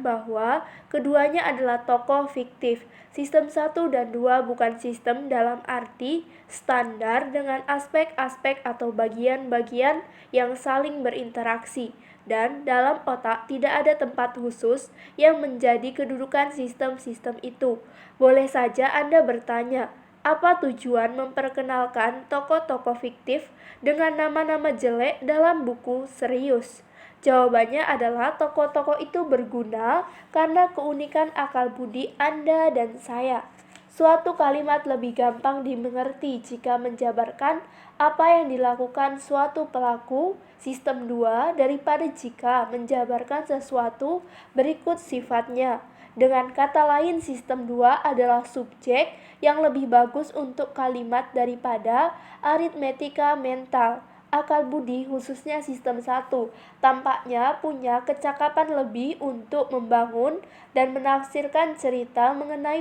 bahwa keduanya adalah tokoh fiktif. Sistem 1 dan 2 bukan sistem dalam arti standar dengan aspek-aspek atau bagian-bagian yang saling berinteraksi, dan dalam otak tidak ada tempat khusus yang menjadi kedudukan sistem-sistem itu. Boleh saja Anda bertanya, apa tujuan memperkenalkan tokoh-tokoh fiktif dengan nama-nama jelek dalam buku serius? Jawabannya adalah tokoh-tokoh itu berguna karena keunikan akal budi Anda dan saya. Suatu kalimat lebih gampang dimengerti jika menjabarkan apa yang dilakukan suatu pelaku sistem 2 daripada jika menjabarkan sesuatu berikut sifatnya. Dengan kata lain, sistem 2 adalah subjek yang lebih bagus untuk kalimat daripada aritmetika mental. Akal budi khususnya sistem 1 tampaknya punya kecakapan lebih untuk membangun dan menafsirkan cerita mengenai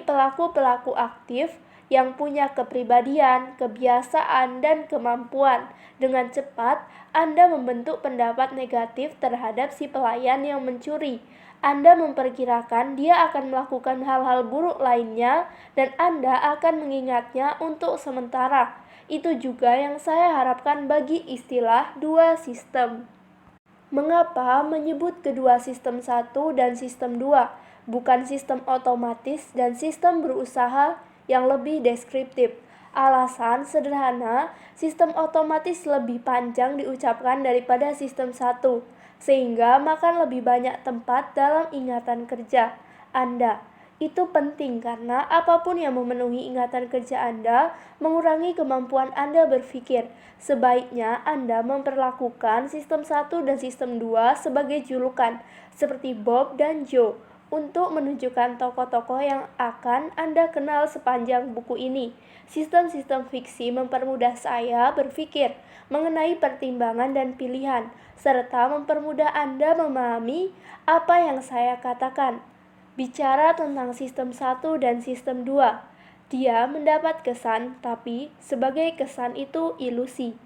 pelaku-pelaku aktif yang punya kepribadian, kebiasaan, dan kemampuan. Dengan cepat, Anda membentuk pendapat negatif terhadap si pelayan yang mencuri. Anda memperkirakan dia akan melakukan hal-hal buruk lainnya dan Anda akan mengingatnya untuk sementara. Itu juga yang saya harapkan bagi istilah dua sistem. Mengapa menyebut kedua sistem 1 dan sistem 2, bukan sistem otomatis dan sistem berusaha yang lebih deskriptif? Alasan sederhana, sistem otomatis lebih panjang diucapkan daripada sistem 1, sehingga makan lebih banyak tempat dalam ingatan kerja Anda. Itu penting karena apapun yang memenuhi ingatan kerja Anda mengurangi kemampuan Anda berpikir. Sebaiknya Anda memperlakukan sistem 1 dan sistem 2 sebagai julukan, seperti Bob dan Joe, untuk menunjukkan tokoh-tokoh yang akan Anda kenal sepanjang buku ini. Sistem-sistem fiksi mempermudah saya berpikir mengenai pertimbangan dan pilihan, serta mempermudah Anda memahami apa yang saya katakan. Bicara tentang sistem 1 dan sistem 2, dia mendapat kesan, tapi sebagai kesan itu ilusi.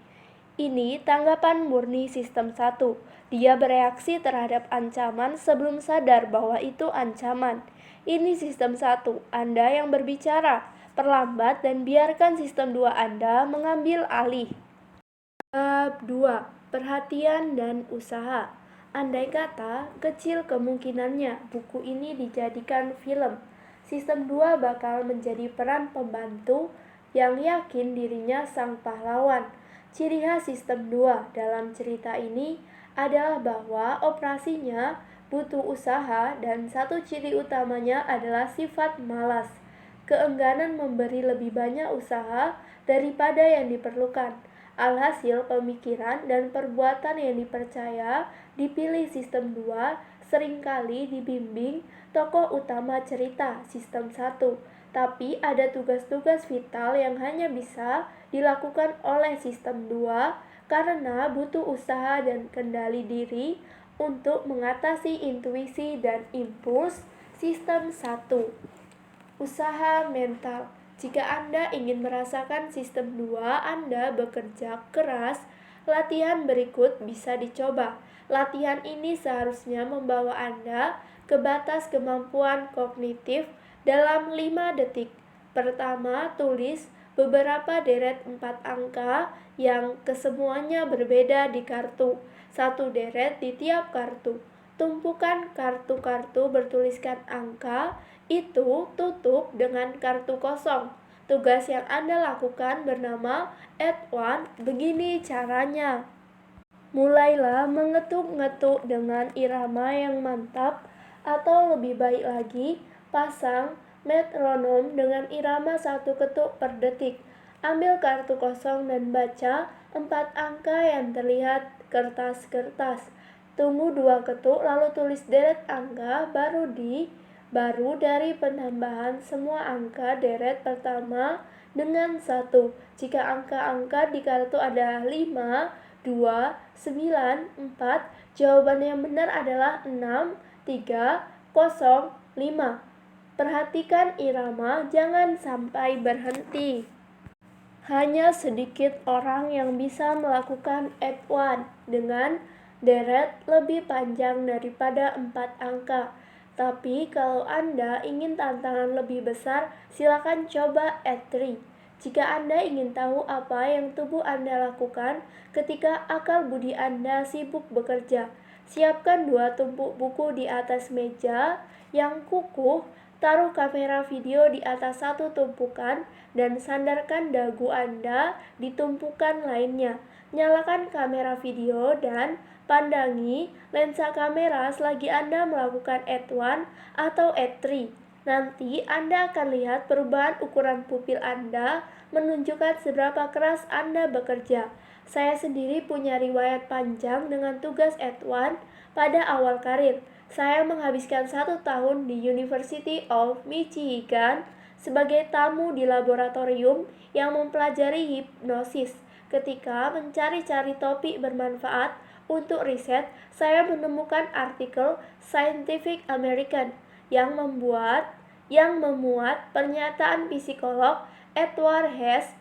Ini tanggapan murni sistem 1. Dia bereaksi terhadap ancaman sebelum sadar bahwa itu ancaman. Ini sistem 1. Anda yang berbicara, perlambat dan biarkan sistem 2 Anda mengambil alih. Bab 2. Perhatian dan usaha. Andai kata, kecil kemungkinannya buku ini dijadikan film. Sistem 2 bakal menjadi peran pembantu yang yakin dirinya sang pahlawan. Ciri khas sistem 2 dalam cerita ini adalah bahwa operasinya butuh usaha dan satu ciri utamanya adalah sifat malas. Keengganan memberi lebih banyak usaha daripada yang diperlukan. Alhasil, pemikiran dan perbuatan yang dipercaya dipilih sistem 2 seringkali dibimbing tokoh utama cerita sistem 1. Tapi ada tugas-tugas vital yang hanya bisa dilakukan oleh sistem 2 karena butuh usaha dan kendali diri untuk mengatasi intuisi dan impuls sistem 1. Usaha mental. Jika Anda ingin merasakan sistem 2, Anda bekerja keras. Latihan berikut bisa dicoba. Latihan ini seharusnya membawa Anda ke batas kemampuan kognitif dalam 5 detik. Pertama, tulis beberapa deret 4 angka yang kesemuanya berbeda di kartu. 1 deret di tiap kartu. Tumpukan kartu-kartu bertuliskan angka itu tutup dengan kartu kosong. Tugas yang Anda lakukan bernama Add One. Begini caranya. Mulailah mengetuk-ngetuk dengan irama yang mantap, atau lebih baik lagi, pasang metronom dengan irama 1 ketuk per detik. Ambil kartu kosong dan baca 4 angka yang terlihat kertas-kertas. Tunggu 2 ketuk lalu tulis deret angka baru dari penambahan semua angka deret pertama dengan 1. Jika angka-angka di kartu adalah 5, 2, 9, 4, jawaban yang benar adalah 6, 3, 0, 5. Perhatikan irama, jangan sampai berhenti. Hanya sedikit orang yang bisa melakukan add one dengan deret lebih panjang daripada 4 angka. Tapi kalau Anda ingin tantangan lebih besar, silakan coba add 3. Jika Anda ingin tahu apa yang tubuh Anda lakukan ketika akal budi Anda sibuk bekerja, Siapkan 2 tumpuk buku di atas meja yang kukuh, taruh kamera video di atas satu tumpukan, dan sandarkan dagu Anda di tumpukan lainnya. Nyalakan kamera video dan pandangi lensa kamera selagi Anda melakukan at-1 atau at-3. Nanti Anda akan lihat perubahan ukuran pupil Anda menunjukkan seberapa keras Anda bekerja. Saya sendiri punya riwayat panjang dengan tugas at-1 pada awal karir. Saya menghabiskan 1 tahun di University of Michigan sebagai tamu di laboratorium yang mempelajari hipnosis. Ketika mencari-cari topik bermanfaat untuk riset, saya menemukan artikel Scientific American yang memuat pernyataan psikolog Edward Hess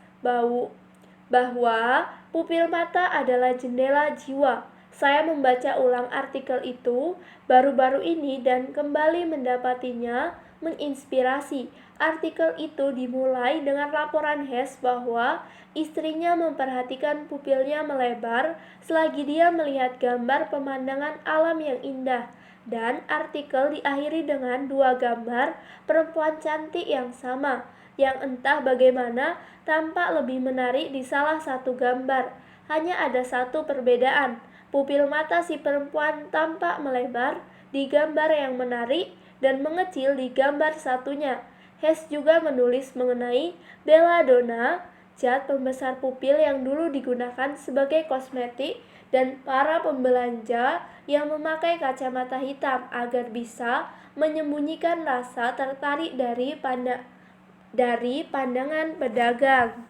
bahwa pupil mata adalah jendela jiwa. Saya membaca ulang artikel itu baru-baru ini dan kembali mendapatinya menginspirasi. Artikel itu dimulai dengan laporan Hess bahwa istrinya memperhatikan pupilnya melebar selagi dia melihat gambar pemandangan alam yang indah. Dan artikel diakhiri dengan 2 gambar perempuan cantik yang sama, yang entah bagaimana tampak lebih menarik di salah satu gambar. Hanya ada satu perbedaan. Pupil mata si perempuan tampak melebar di gambar yang menarik dan mengecil di gambar satunya. Hess juga menulis mengenai belladonna, zat pembesar pupil yang dulu digunakan sebagai kosmetik, dan para pembelanja yang memakai kacamata hitam agar bisa menyembunyikan rasa tertarik dari pandangan pedagang.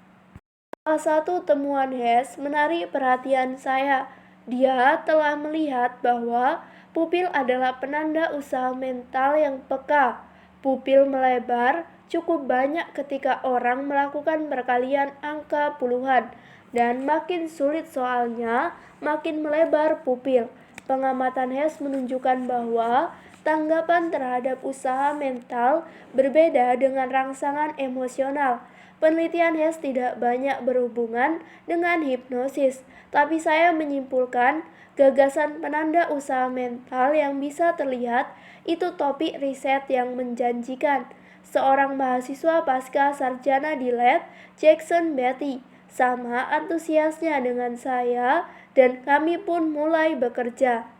Salah satu temuan Hess menarik perhatian saya. Dia telah melihat bahwa pupil adalah penanda usaha mental yang peka. Pupil melebar cukup banyak ketika orang melakukan perkalian angka puluhan, dan makin sulit soalnya, makin melebar pupil. Pengamatan Hess menunjukkan bahwa tanggapan terhadap usaha mental berbeda dengan rangsangan emosional. Penelitian Hess tidak banyak berhubungan dengan hipnosis, tapi saya menyimpulkan gagasan penanda usaha mental yang bisa terlihat itu topik riset yang menjanjikan. Seorang mahasiswa pasca sarjana di lab, Jackson Beatty, sama antusiasnya dengan saya, dan kami pun mulai bekerja.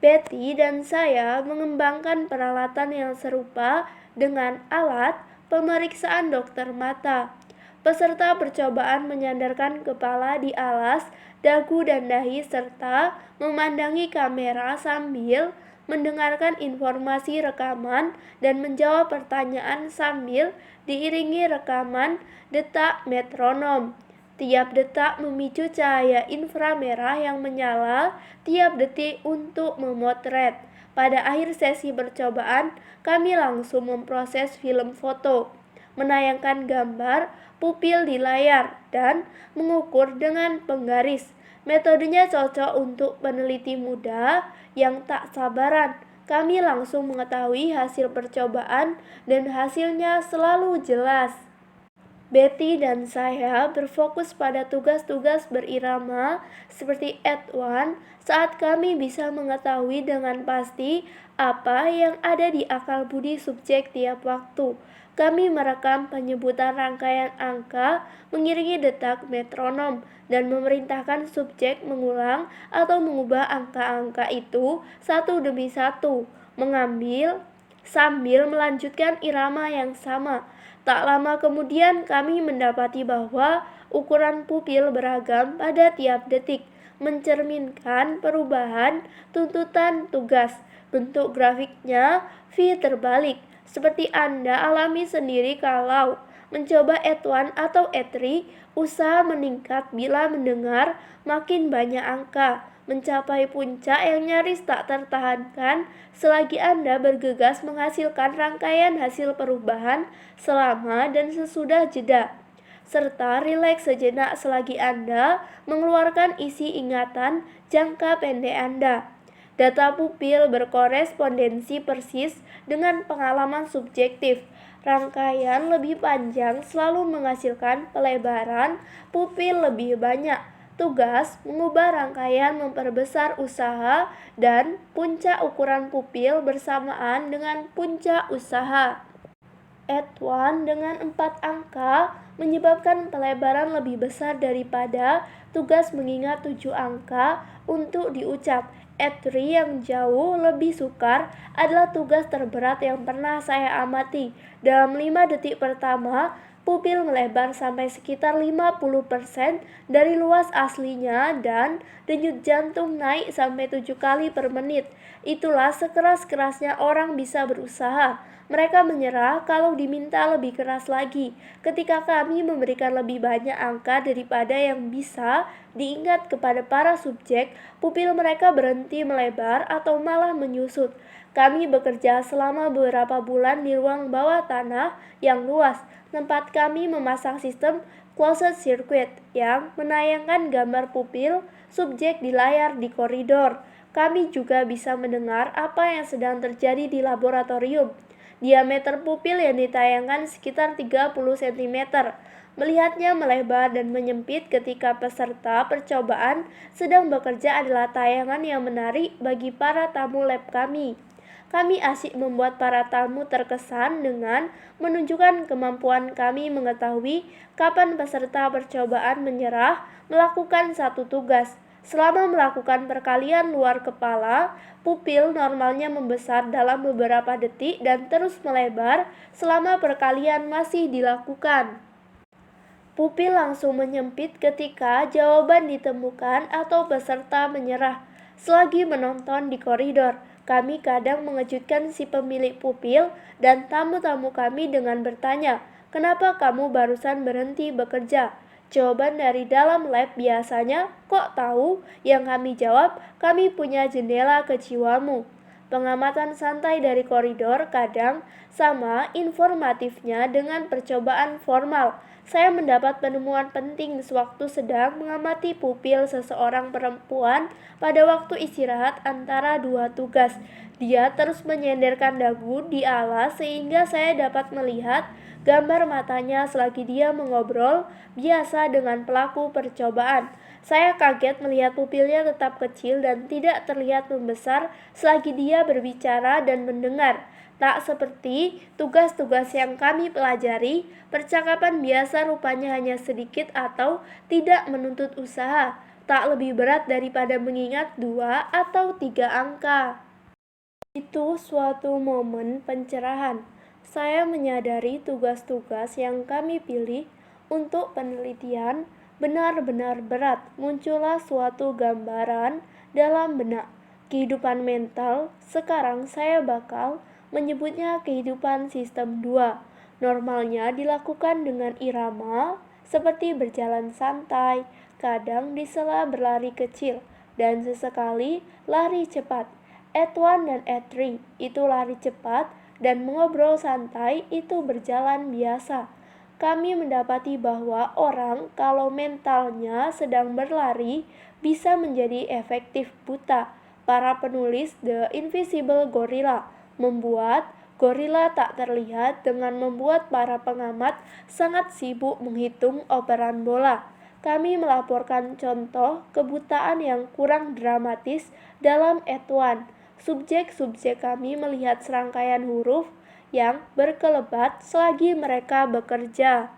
Betty dan saya mengembangkan peralatan yang serupa dengan alat pemeriksaan dokter mata. Peserta percobaan menyandarkan kepala di alas, dagu dan dahi serta memandangi kamera sambil mendengarkan informasi rekaman dan menjawab pertanyaan sambil diiringi rekaman detak metronom. Tiap detak memicu cahaya inframerah yang menyala tiap detik untuk memotret. Pada akhir sesi percobaan, kami langsung memproses film foto, menayangkan gambar pupil di layar, dan mengukur dengan penggaris. Metodenya cocok untuk peneliti muda yang tak sabaran. Kami langsung mengetahui hasil percobaan dan hasilnya selalu jelas. Betty dan saya berfokus pada tugas-tugas berirama seperti at-1 saat kami bisa mengetahui dengan pasti apa yang ada di akal budi subjek tiap waktu. Kami merekam penyebutan rangkaian angka mengiringi detak metronom dan memerintahkan subjek mengulang atau mengubah angka-angka itu satu demi satu, mengambil sambil melanjutkan irama yang sama. Tak lama kemudian kami mendapati bahwa ukuran pupil beragam pada tiap detik, mencerminkan perubahan tuntutan tugas. Bentuk grafiknya V terbalik, seperti Anda alami sendiri kalau mencoba at-1 atau at-3. Usaha meningkat bila mendengar makin banyak angka, mencapai puncak yang nyaris tak tertahankan selagi Anda bergegas menghasilkan rangkaian hasil perubahan selama dan sesudah jeda, serta rileks sejenak selagi Anda mengeluarkan isi ingatan jangka pendek Anda. Data pupil berkorespondensi persis dengan pengalaman subjektif. Rangkaian lebih panjang selalu menghasilkan pelebaran pupil lebih banyak. Tugas mengubah rangkaian memperbesar usaha dan puncak ukuran pupil bersamaan dengan puncak usaha. At1 dengan 4 angka menyebabkan pelebaran lebih besar daripada tugas mengingat 7 angka untuk diucap. At3 yang jauh lebih sukar adalah tugas terberat yang pernah saya amati. Dalam 5 detik pertama, pupil melebar sampai sekitar 50% dari luas aslinya dan denyut jantung naik sampai 7 kali per menit. Itulah sekeras-kerasnya orang bisa berusaha. Mereka menyerah kalau diminta lebih keras lagi. Ketika kami memberikan lebih banyak angka daripada yang bisa diingat kepada para subjek, pupil mereka berhenti melebar atau malah menyusut. Kami bekerja selama beberapa bulan di ruang bawah tanah yang luas. Tempat kami memasang sistem closed circuit yang menayangkan gambar pupil subjek di layar di koridor. Kami juga bisa mendengar apa yang sedang terjadi di laboratorium. Diameter pupil yang ditayangkan sekitar 30 cm. Melihatnya melebar dan menyempit ketika peserta percobaan sedang bekerja adalah tayangan yang menarik bagi para tamu lab kami. Kami asik membuat para tamu terkesan dengan menunjukkan kemampuan kami mengetahui kapan peserta percobaan menyerah melakukan satu tugas. Selama melakukan perkalian luar kepala, pupil normalnya membesar dalam beberapa detik dan terus melebar selama perkalian masih dilakukan. Pupil langsung menyempit ketika jawaban ditemukan atau peserta menyerah. Selagi menonton di koridor, kami kadang mengejutkan si pemilik pupil dan tamu-tamu kami dengan bertanya, "Kenapa kamu barusan berhenti bekerja?" Jawaban dari dalam lab biasanya, "Kok tahu?" Yang kami jawab, "Kami punya jendela ke jiwamu." Pengamatan santai dari koridor kadang sama informatifnya dengan percobaan formal. Saya mendapat penemuan penting sewaktu sedang mengamati pupil seseorang perempuan pada waktu istirahat antara dua tugas. Dia terus menyenderkan dagu di alas sehingga saya dapat melihat gambar matanya selagi dia mengobrol biasa dengan pelaku percobaan. Saya kaget melihat pupilnya tetap kecil dan tidak terlihat membesar selagi dia berbicara dan mendengar. Tak seperti tugas-tugas yang kami pelajari, percakapan biasa rupanya hanya sedikit atau tidak menuntut usaha, tak lebih berat daripada mengingat 2 atau 3 angka. Itu suatu momen pencerahan. Saya menyadari tugas-tugas yang kami pilih untuk penelitian benar-benar berat. Muncullah suatu gambaran dalam benak. Kehidupan mental, sekarang saya bakal menyebutnya kehidupan sistem 2. Normalnya dilakukan dengan irama, seperti berjalan santai, kadang disela berlari kecil, dan sesekali lari cepat. At1 dan At3 itu lari cepat dan mengobrol santai itu berjalan biasa. Kami mendapati bahwa orang kalau mentalnya sedang berlari bisa menjadi efektif buta. Para penulis The Invisible Gorilla membuat gorila tak terlihat dengan membuat para pengamat sangat sibuk menghitung operan bola. Kami melaporkan contoh kebutaan yang kurang dramatis dalam At1. Subjek-subjek kami melihat serangkaian huruf yang berkelebat selagi mereka bekerja.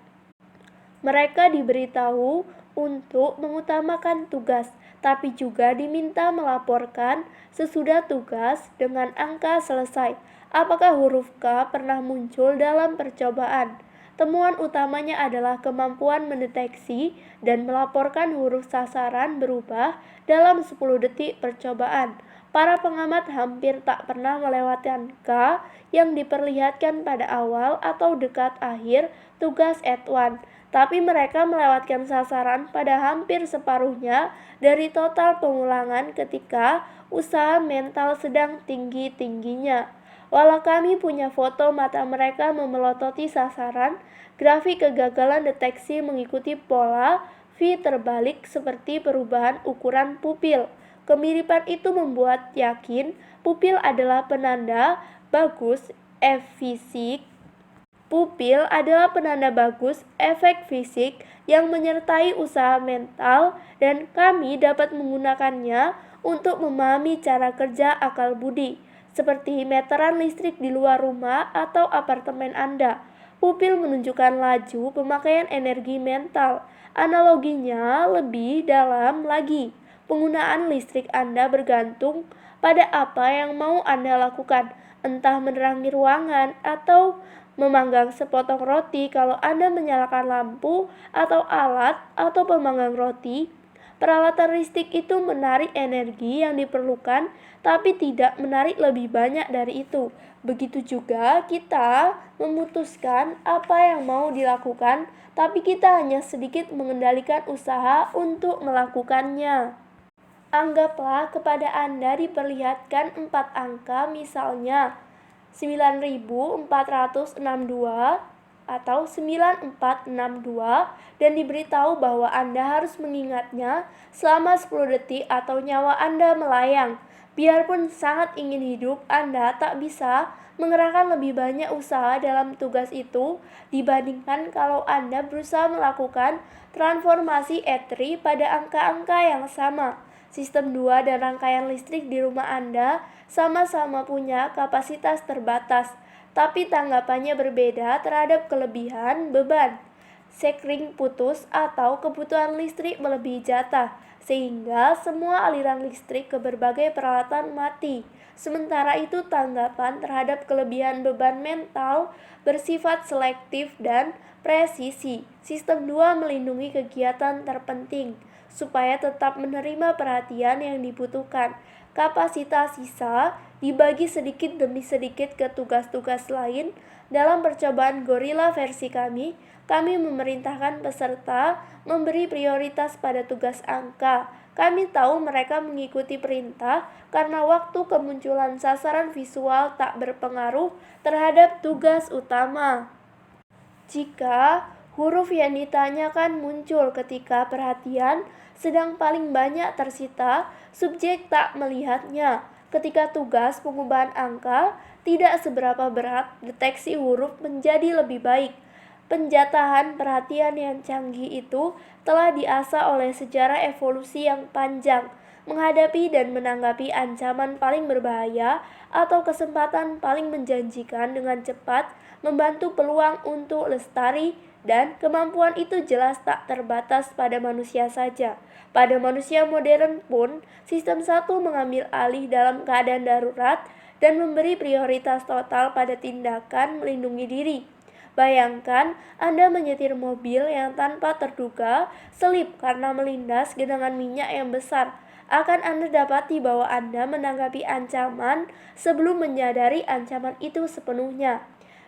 Mereka diberitahu untuk mengutamakan tugas, tapi juga diminta melaporkan sesudah tugas dengan angka selesai. Apakah huruf K pernah muncul dalam percobaan? Temuan utamanya adalah kemampuan mendeteksi dan melaporkan huruf sasaran berubah dalam 10 detik percobaan. Para pengamat hampir tak pernah melewatkan K yang diperlihatkan pada awal atau dekat akhir tugas At1, tapi mereka melewatkan sasaran pada hampir separuhnya dari total pengulangan ketika usaha mental sedang tinggi-tingginya. Walau kami punya foto mata mereka memelototi sasaran, grafik kegagalan deteksi mengikuti pola V terbalik seperti perubahan ukuran pupil. Kemiripan itu membuat yakin pupil adalah penanda bagus fisik Pupil adalah penanda bagus efek fisik yang menyertai usaha mental dan kami dapat menggunakannya untuk memahami cara kerja akal budi, seperti meteran listrik di luar rumah atau apartemen Anda. Pupil menunjukkan laju pemakaian energi mental. Analoginya lebih dalam lagi. Penggunaan listrik Anda bergantung pada apa yang mau Anda lakukan, entah menerangi ruangan atau memanggang sepotong roti. Kalau Anda menyalakan lampu atau alat atau pemanggang roti, peralatan listrik itu menarik energi yang diperlukan, tapi tidak menarik lebih banyak dari itu. Begitu juga kita memutuskan apa yang mau dilakukan, tapi kita hanya sedikit mengendalikan usaha untuk melakukannya. Anggaplah kepada Anda diperlihatkan 4 angka, misalnya 9462 atau 9462, dan diberitahu bahwa Anda harus mengingatnya selama 10 detik atau nyawa Anda melayang. Biarpun sangat ingin hidup, Anda tak bisa mengerahkan lebih banyak usaha dalam tugas itu dibandingkan kalau Anda berusaha melakukan transformasi etri pada angka-angka yang sama. Sistem 2 dan rangkaian listrik di rumah Anda sama-sama punya kapasitas terbatas, tapi tanggapannya berbeda terhadap kelebihan beban. Sekring putus atau kebutuhan listrik melebihi jatah, sehingga semua aliran listrik ke berbagai peralatan mati. Sementara itu tanggapan terhadap kelebihan beban mental bersifat selektif dan presisi. Sistem 2 melindungi kegiatan terpenting supaya tetap menerima perhatian yang dibutuhkan. Kapasitas sisa dibagi sedikit demi sedikit ke tugas-tugas lain. Dalam percobaan gorila versi kami memerintahkan peserta memberi prioritas pada tugas angka. Kami tahu mereka mengikuti perintah karena waktu kemunculan sasaran visual tak berpengaruh terhadap tugas utama. Jika huruf yang ditanyakan muncul ketika perhatian sedang paling banyak tersita, subjek tak melihatnya. Ketika tugas pengubahan angka tidak seberapa berat, deteksi huruf menjadi lebih baik. Penjatahan perhatian yang canggih itu telah diasah oleh sejarah evolusi yang panjang, menghadapi dan menanggapi ancaman paling berbahaya atau kesempatan paling menjanjikan dengan cepat, membantu peluang untuk lestari, dan kemampuan itu jelas tak terbatas pada manusia saja. Pada manusia modern pun, sistem 1 mengambil alih dalam keadaan darurat dan memberi prioritas total pada tindakan melindungi diri. Bayangkan Anda menyetir mobil yang tanpa terduga selip karena melindas genangan minyak yang besar. Akan Anda dapati bahwa Anda menanggapi ancaman sebelum menyadari ancaman itu sepenuhnya.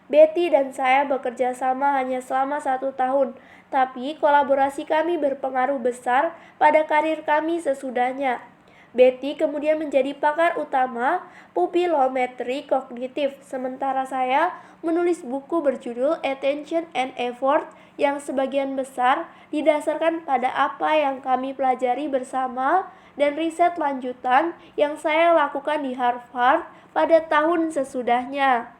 Betty dan saya bekerja sama hanya selama 1 tahun, tapi kolaborasi kami berpengaruh besar pada karir kami sesudahnya. Betty kemudian menjadi pakar utama pupilometri kognitif, sementara saya menulis buku berjudul Attention and Effort yang sebagian besar didasarkan pada apa yang kami pelajari bersama dan riset lanjutan yang saya lakukan di Harvard pada tahun sesudahnya.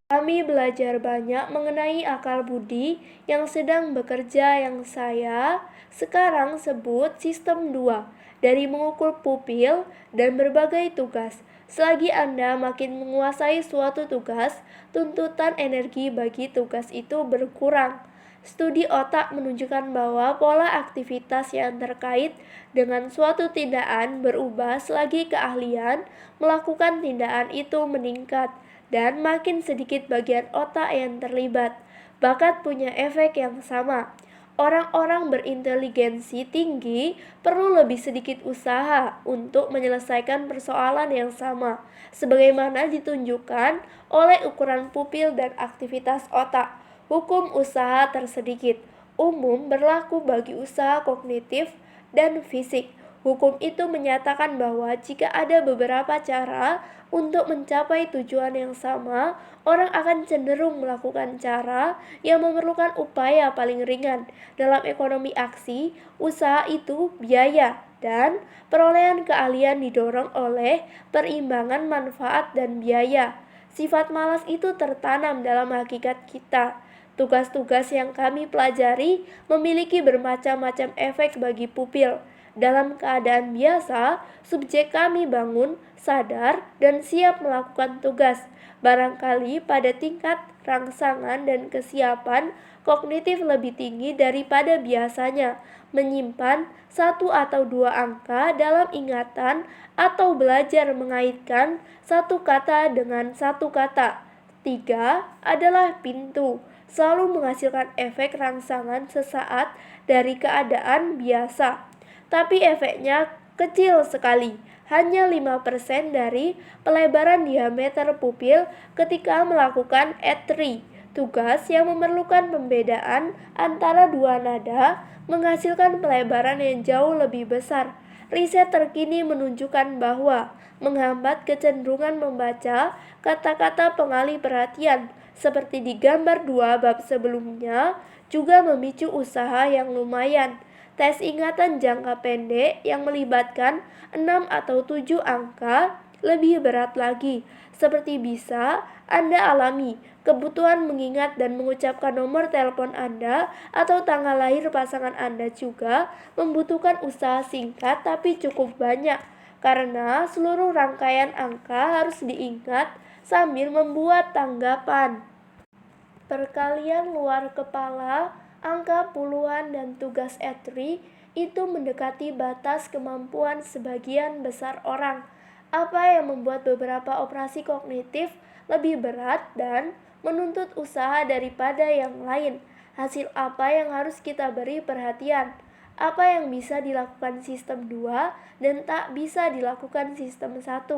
Kami belajar banyak mengenai akal budi yang sedang bekerja yang saya sekarang sebut sistem 2, dari mengukur pupil dan berbagai tugas. Selagi Anda makin menguasai suatu tugas, tuntutan energi bagi tugas itu berkurang. Studi otak menunjukkan bahwa pola aktivitas yang terkait dengan suatu tindakan berubah selagi keahlian melakukan tindakan itu meningkat dan makin sedikit bagian otak yang terlibat. Bakat punya efek yang sama. Orang-orang berinteligensi tinggi perlu lebih sedikit usaha untuk menyelesaikan persoalan yang sama, sebagaimana ditunjukkan oleh ukuran pupil dan aktivitas otak. Hukum usaha tersedikit umum berlaku bagi usaha kognitif dan fisik. Hukum itu menyatakan bahwa jika ada beberapa cara untuk mencapai tujuan yang sama, orang akan cenderung melakukan cara yang memerlukan upaya paling ringan. Dalam ekonomi aksi, usaha itu biaya dan perolehan keahlian didorong oleh perimbangan manfaat dan biaya. Sifat malas itu tertanam dalam hakikat kita. Tugas-tugas yang kami pelajari memiliki bermacam-macam efek bagi pupil. Dalam keadaan biasa, subjek kami bangun, sadar, dan siap melakukan tugas. Barangkali pada tingkat rangsangan dan kesiapan kognitif lebih tinggi daripada biasanya, menyimpan satu atau dua angka dalam ingatan atau belajar mengaitkan satu kata dengan satu kata. 3 adalah pintu, selalu menghasilkan efek rangsangan sesaat dari keadaan biasa. Tapi efeknya kecil sekali, hanya 5% dari pelebaran diameter pupil ketika melakukan etri. Tugas yang memerlukan pembedaan antara dua nada menghasilkan pelebaran yang jauh lebih besar. Riset terkini menunjukkan bahwa menghambat kecenderungan membaca kata-kata pengalih perhatian seperti di gambar 2 bab sebelumnya juga memicu usaha yang lumayan. Tes ingatan jangka pendek yang melibatkan 6 atau 7 angka lebih berat lagi, seperti bisa Anda alami kebutuhan mengingat dan mengucapkan nomor telepon Anda atau tanggal lahir pasangan Anda juga membutuhkan usaha singkat tapi cukup banyak, karena seluruh rangkaian angka harus diingat sambil membuat tanggapan. Perkalian luar kepala, angka puluhan dan tugas etri itu mendekati batas kemampuan sebagian besar orang. Apa yang membuat beberapa operasi kognitif lebih berat dan menuntut usaha daripada yang lain? Hasil apa yang harus kita beri perhatian? Apa yang bisa dilakukan sistem 2 dan tak bisa dilakukan sistem 1?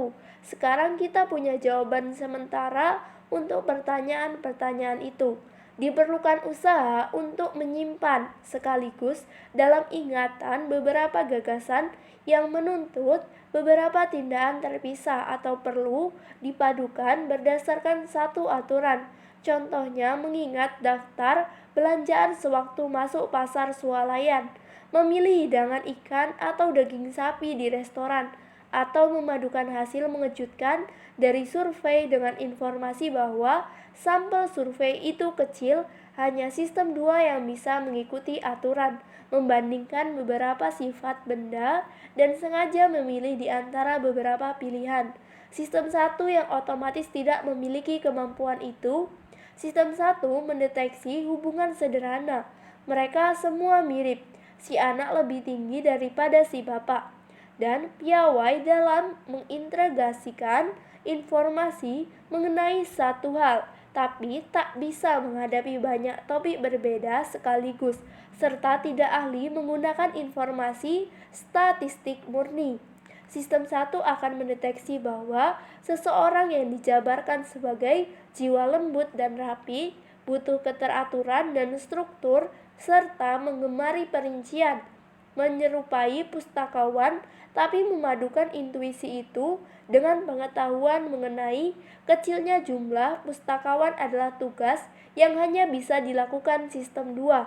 Sekarang kita punya jawaban sementara untuk pertanyaan-pertanyaan itu. Diperlukan usaha untuk menyimpan sekaligus dalam ingatan beberapa gagasan yang menuntut beberapa tindakan terpisah atau perlu dipadukan berdasarkan satu aturan. Contohnya mengingat daftar belanjaan sewaktu masuk pasar swalayan, memilih hidangan ikan atau daging sapi di restoran, atau memadukan hasil mengejutkan dari survei dengan informasi bahwa sampel survei itu kecil. Hanya sistem 2 yang bisa mengikuti aturan, membandingkan beberapa sifat benda dan sengaja memilih di antara beberapa pilihan. Sistem 1 yang otomatis tidak memiliki kemampuan itu. Sistem 1 mendeteksi hubungan sederhana. Mereka semua mirip. Si anak lebih tinggi daripada si bapak. Dan piawai dalam mengintegrasikan informasi mengenai satu hal, tapi tak bisa menghadapi banyak topik berbeda sekaligus, serta tidak ahli menggunakan informasi statistik murni. Sistem 1 akan mendeteksi bahwa seseorang yang dijabarkan sebagai jiwa lembut dan rapi butuh keteraturan dan struktur serta menggemari perincian, menyerupai pustakawan tapi memadukan intuisi itu dengan pengetahuan mengenai kecilnya jumlah pustakawan adalah tugas yang hanya bisa dilakukan sistem 2.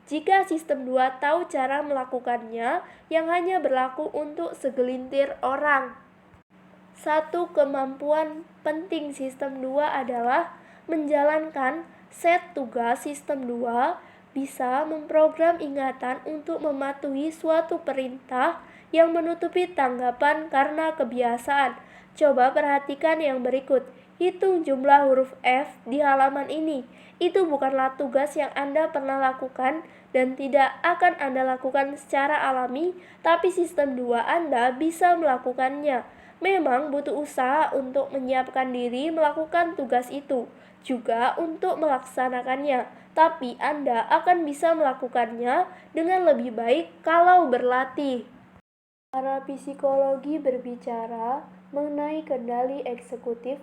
Jika sistem 2 tahu cara melakukannya, yang hanya berlaku untuk segelintir orang. Satu kemampuan penting sistem 2 adalah menjalankan set tugas. Sistem 2 bisa memprogram ingatan untuk mematuhi suatu perintah yang menutupi tanggapan karena kebiasaan. Coba perhatikan yang berikut. Hitung jumlah huruf F di halaman ini. Itu bukanlah tugas yang Anda pernah lakukan dan tidak akan Anda lakukan secara alami, tapi sistem 2 Anda bisa melakukannya. Memang butuh usaha untuk menyiapkan diri melakukan tugas itu, juga untuk melaksanakannya, tapi Anda akan bisa melakukannya dengan lebih baik kalau berlatih. Para psikologi berbicara mengenai kendali eksekutif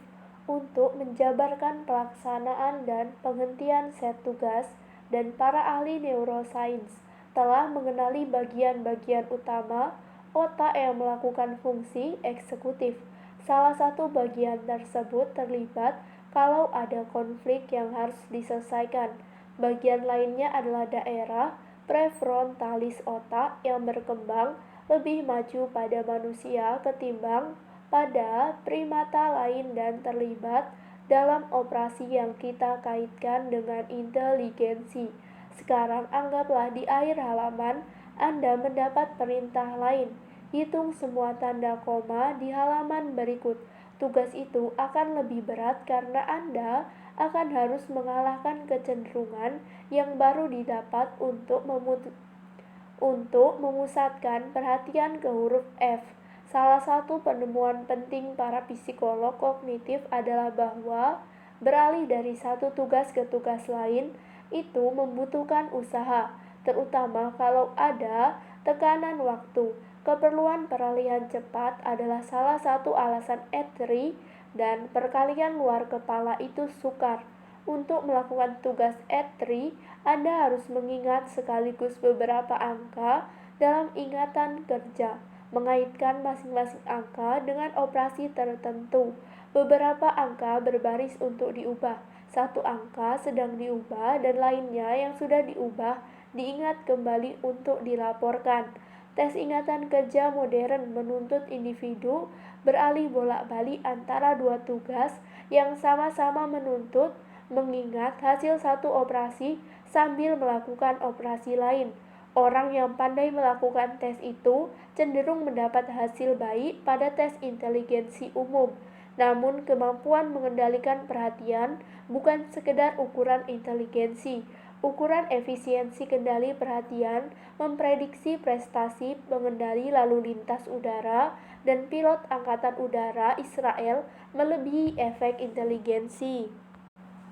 untuk menjabarkan pelaksanaan dan penghentian set tugas, dan para ahli neurosains telah mengenali bagian-bagian utama otak yang melakukan fungsi eksekutif. Salah satu bagian tersebut terlibat kalau ada konflik yang harus diselesaikan. Bagian lainnya adalah daerah prefrontalis otak yang berkembang lebih maju pada manusia ketimbang pada primata lain dan terlibat dalam operasi yang kita kaitkan dengan inteligensi. Sekarang anggaplah di akhir halaman Anda mendapat perintah lain. Hitung semua tanda koma di halaman berikut. Tugas itu akan lebih berat karena Anda akan harus mengalahkan kecenderungan yang baru didapat untuk memusatkan perhatian ke huruf F. Salah satu penemuan penting para psikolog kognitif adalah bahwa beralih dari satu tugas ke tugas lain itu membutuhkan usaha, terutama kalau ada tekanan waktu. Keperluan peralihan cepat adalah salah satu alasan E3 dan perkalian luar kepala itu sukar. Untuk melakukan tugas E3, Anda harus mengingat sekaligus beberapa angka dalam ingatan kerja, mengaitkan masing-masing angka dengan operasi tertentu. Beberapa angka berbaris untuk diubah, satu angka sedang diubah dan lainnya yang sudah diubah diingat kembali untuk dilaporkan. Tes ingatan kerja modern menuntut individu beralih bolak-balik antara dua tugas yang sama-sama menuntut mengingat hasil satu operasi sambil melakukan operasi lain. Orang yang pandai melakukan tes itu cenderung mendapat hasil baik pada tes inteligensi umum. Namun kemampuan mengendalikan perhatian bukan sekedar ukuran inteligensi. Ukuran efisiensi kendali perhatian memprediksi prestasi pengendali lalu lintas udara dan pilot angkatan udara Israel melebihi efek inteligensi.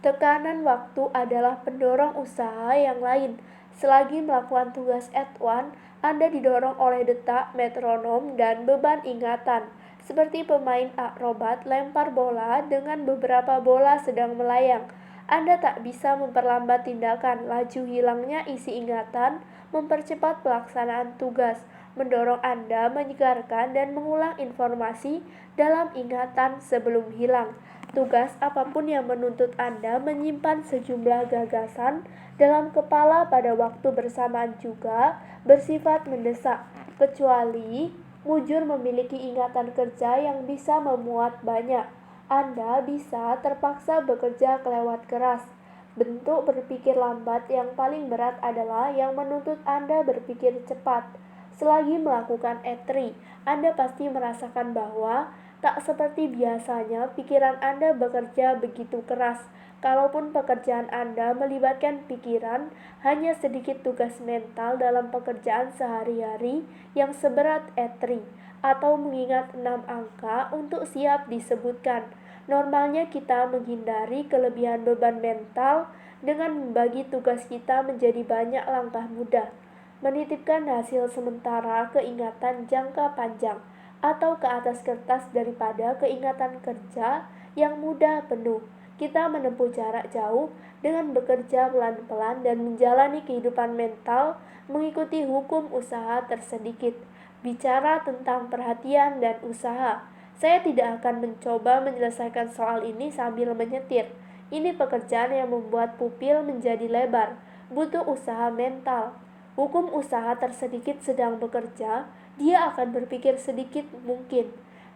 Tekanan waktu adalah pendorong usaha yang lain. Selagi melakukan tugas at-one, Anda didorong oleh detak metronom dan beban ingatan. Seperti pemain akrobat lempar bola dengan beberapa bola sedang melayang. Anda tak bisa memperlambat tindakan. Laju hilangnya isi ingatan mempercepat pelaksanaan tugas, mendorong Anda menyegarkan dan mengulang informasi dalam ingatan sebelum hilang. Tugas apapun yang menuntut Anda menyimpan sejumlah gagasan dalam kepala pada waktu bersamaan juga bersifat mendesak, kecuali mujur memiliki ingatan kerja yang bisa memuat banyak. Anda bisa terpaksa bekerja kelewat keras. Bentuk berpikir lambat yang paling berat adalah yang menuntut Anda berpikir cepat. Selagi melakukan E3, Anda pasti merasakan bahwa tak seperti biasanya pikiran Anda bekerja begitu keras. Kalaupun pekerjaan Anda melibatkan pikiran, hanya sedikit tugas mental dalam pekerjaan sehari-hari yang seberat E3 atau mengingat 6 angka untuk siap disebutkan. Normalnya kita menghindari kelebihan beban mental dengan membagi tugas kita menjadi banyak langkah mudah, menitipkan hasil sementara ke ingatan jangka panjang atau ke atas kertas daripada keingatan kerja yang mudah penuh. Kita menempuh jarak jauh dengan bekerja pelan-pelan dan menjalani kehidupan mental mengikuti hukum usaha tersedikit. Bicara tentang perhatian dan usaha, saya tidak akan mencoba menyelesaikan soal ini sambil menyetir. Ini pekerjaan yang membuat pupil menjadi lebar, butuh usaha mental. Hukum usaha tersedikit sedang bekerja, dia akan berpikir sedikit mungkin.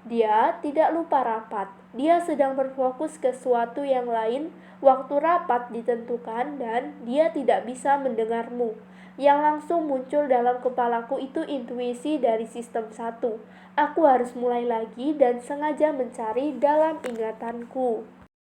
Dia tidak lupa rapat. Dia sedang berfokus ke sesuatu yang lain. Waktu rapat ditentukan dan dia tidak bisa mendengarmu. Yang langsung muncul dalam kepalaku itu intuisi dari sistem 1. Aku harus mulai lagi dan sengaja mencari dalam ingatanku.